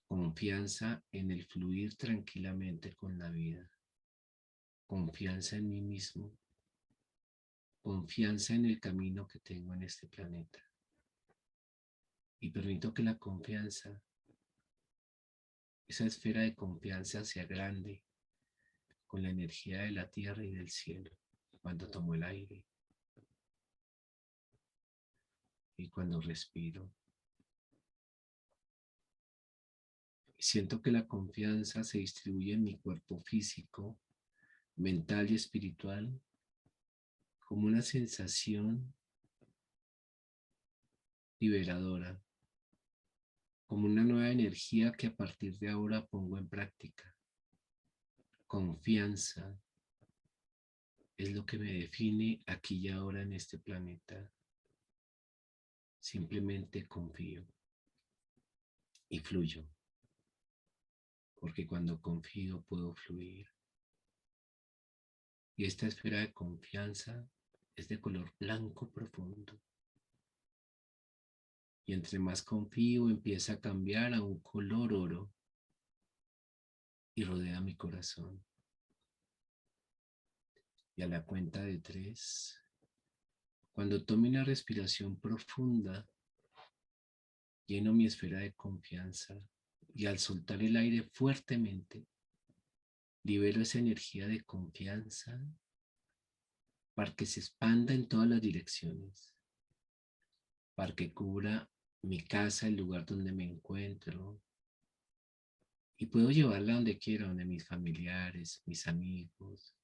Confianza en el fluir tranquilamente con la vida. Confianza en mí mismo. Confianza en el camino que tengo en este planeta. Y permito que la confianza, esa esfera de confianza sea grande con la energía de la tierra y del cielo. Cuando tomo el aire y cuando respiro. Siento que la confianza se distribuye en mi cuerpo físico, mental y espiritual como una sensación liberadora, como una nueva energía que a partir de ahora pongo en práctica. Confianza es lo que me define aquí y ahora en este planeta. Simplemente confío y fluyo, porque cuando confío puedo fluir. Y esta esfera de confianza es de color blanco profundo. Y entre más confío empieza a cambiar a un color oro y rodea mi corazón. Y a la cuenta de 3, cuando tome una respiración profunda, lleno mi esfera de confianza y al soltar el aire fuertemente, libero esa energía de confianza para que se expanda en todas las direcciones, para que cubra mi casa, el lugar donde me encuentro, y puedo llevarla donde quiera, donde mis familiares, mis amigos,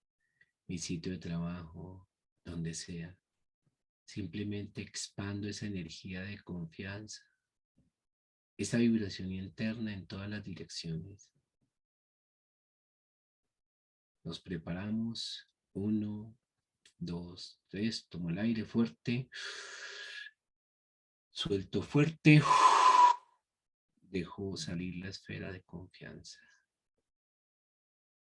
mi sitio de trabajo, donde sea. Simplemente expando esa energía de confianza, esa vibración interna en todas las direcciones. Nos preparamos. 1, 2, 3. Tomo el aire fuerte. Suelto fuerte. Dejo salir la esfera de confianza.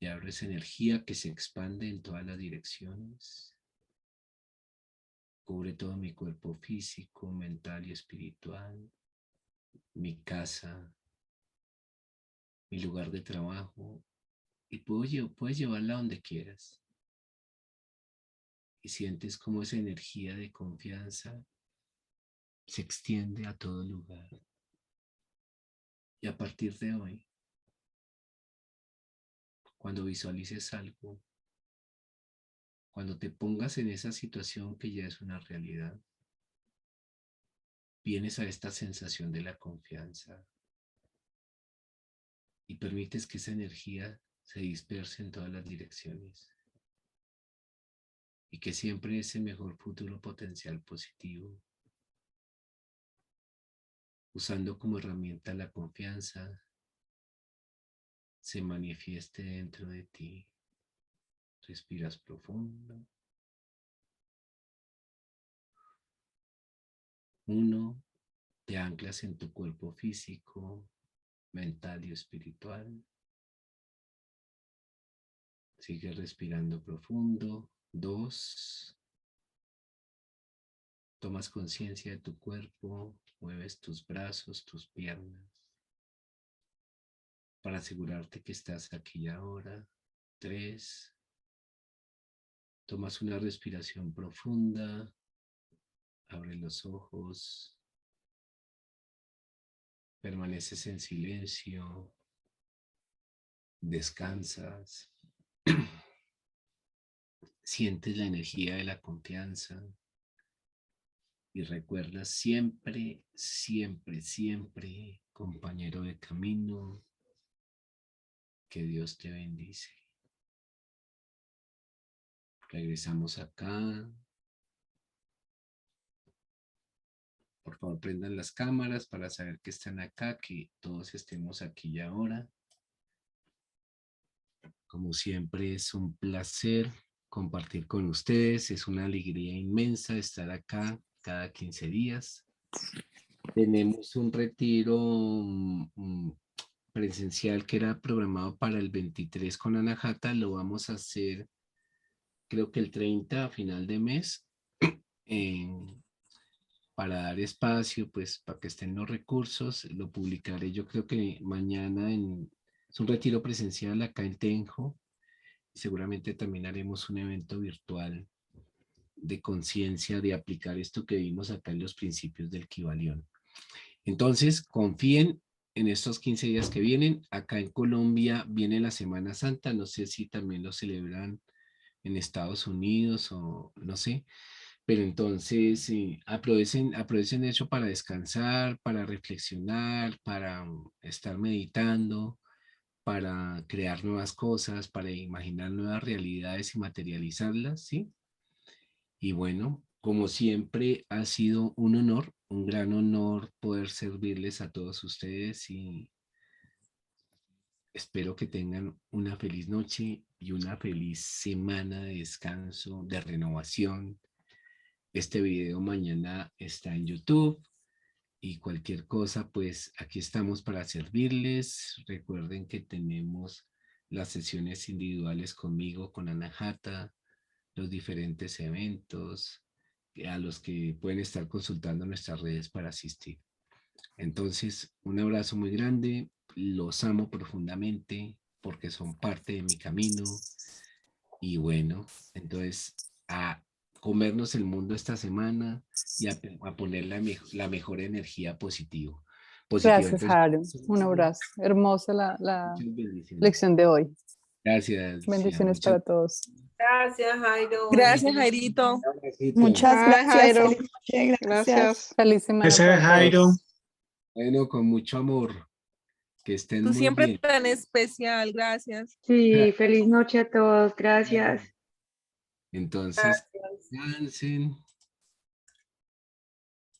Y abro esa energía que se expande en todas las direcciones. Cubre todo mi cuerpo físico, mental y espiritual. Mi casa, mi lugar de trabajo. Y puedes llevarla donde quieras. Y sientes como esa energía de confianza se extiende a todo lugar. Y a partir de hoy, cuando visualices algo, cuando te pongas en esa situación que ya es una realidad, vienes a esta sensación de la confianza y permites que esa energía se disperse en todas las direcciones y que siempre ese mejor futuro potencial positivo, usando como herramienta la confianza, se manifieste dentro de ti. Respiras profundo. 1, te anclas en tu cuerpo físico, mental y espiritual. Sigue respirando profundo. 2, tomas conciencia de tu cuerpo, mueves tus brazos, tus piernas, para asegurarte que estás aquí y ahora. 3, tomas una respiración profunda, abre los ojos, permaneces en silencio, descansas, sientes la energía de la confianza y recuerdas siempre, siempre, siempre, compañero de camino, que Dios te bendice. Regresamos acá. Por favor, prendan las cámaras para saber que están acá, que todos estemos aquí y ahora. Como siempre, es un placer compartir con ustedes. Es una alegría inmensa estar acá cada 15 días. Tenemos un retiro presencial que era programado para el 23 con Anahata. Lo vamos a hacer, creo que el 30 a final de mes, para dar espacio, pues, para que estén los recursos. Lo publicaré yo creo que mañana es un retiro presencial acá en Tenjo. Seguramente también haremos un evento virtual de conciencia de aplicar esto que vimos acá en los principios del Kybalión. Entonces, confíen en estos 15 días que vienen. Acá en Colombia viene la Semana Santa. No sé si también lo celebran en Estados Unidos o no sé. Pero entonces aprovechen eso para descansar, para reflexionar, para estar meditando, para crear nuevas cosas, para imaginar nuevas realidades y materializarlas, ¿sí? Y bueno, como siempre, ha sido un honor, un gran honor poder servirles a todos ustedes y espero que tengan una feliz noche y una feliz semana de descanso, de renovación. Este video mañana está en YouTube y cualquier cosa, pues aquí estamos para servirles. Recuerden que tenemos las sesiones individuales conmigo, con Anahata, los diferentes eventos a los que pueden estar consultando nuestras redes para asistir. Entonces, un abrazo muy grande, los amo profundamente porque son parte de mi camino y bueno, entonces a comernos el mundo esta semana y a poner la mejor energía positiva. Gracias, Entonces, Haru. Un abrazo. Hermosa la muchas bendiciones. lección de hoy. Gracias, Lucía. Bendiciones para todos. Gracias, Jairo. Gracias, Jairito. Muchas Bye, gracias. Jairo. Feliz noche. Gracias. Gracias. Feliz semana Ese para es Jairo. todos. Bueno, con mucho amor. Que estén Tú muy siempre bien. tan especial. Gracias. Sí, feliz noche a todos. Gracias. Entonces, Gracias. descansen.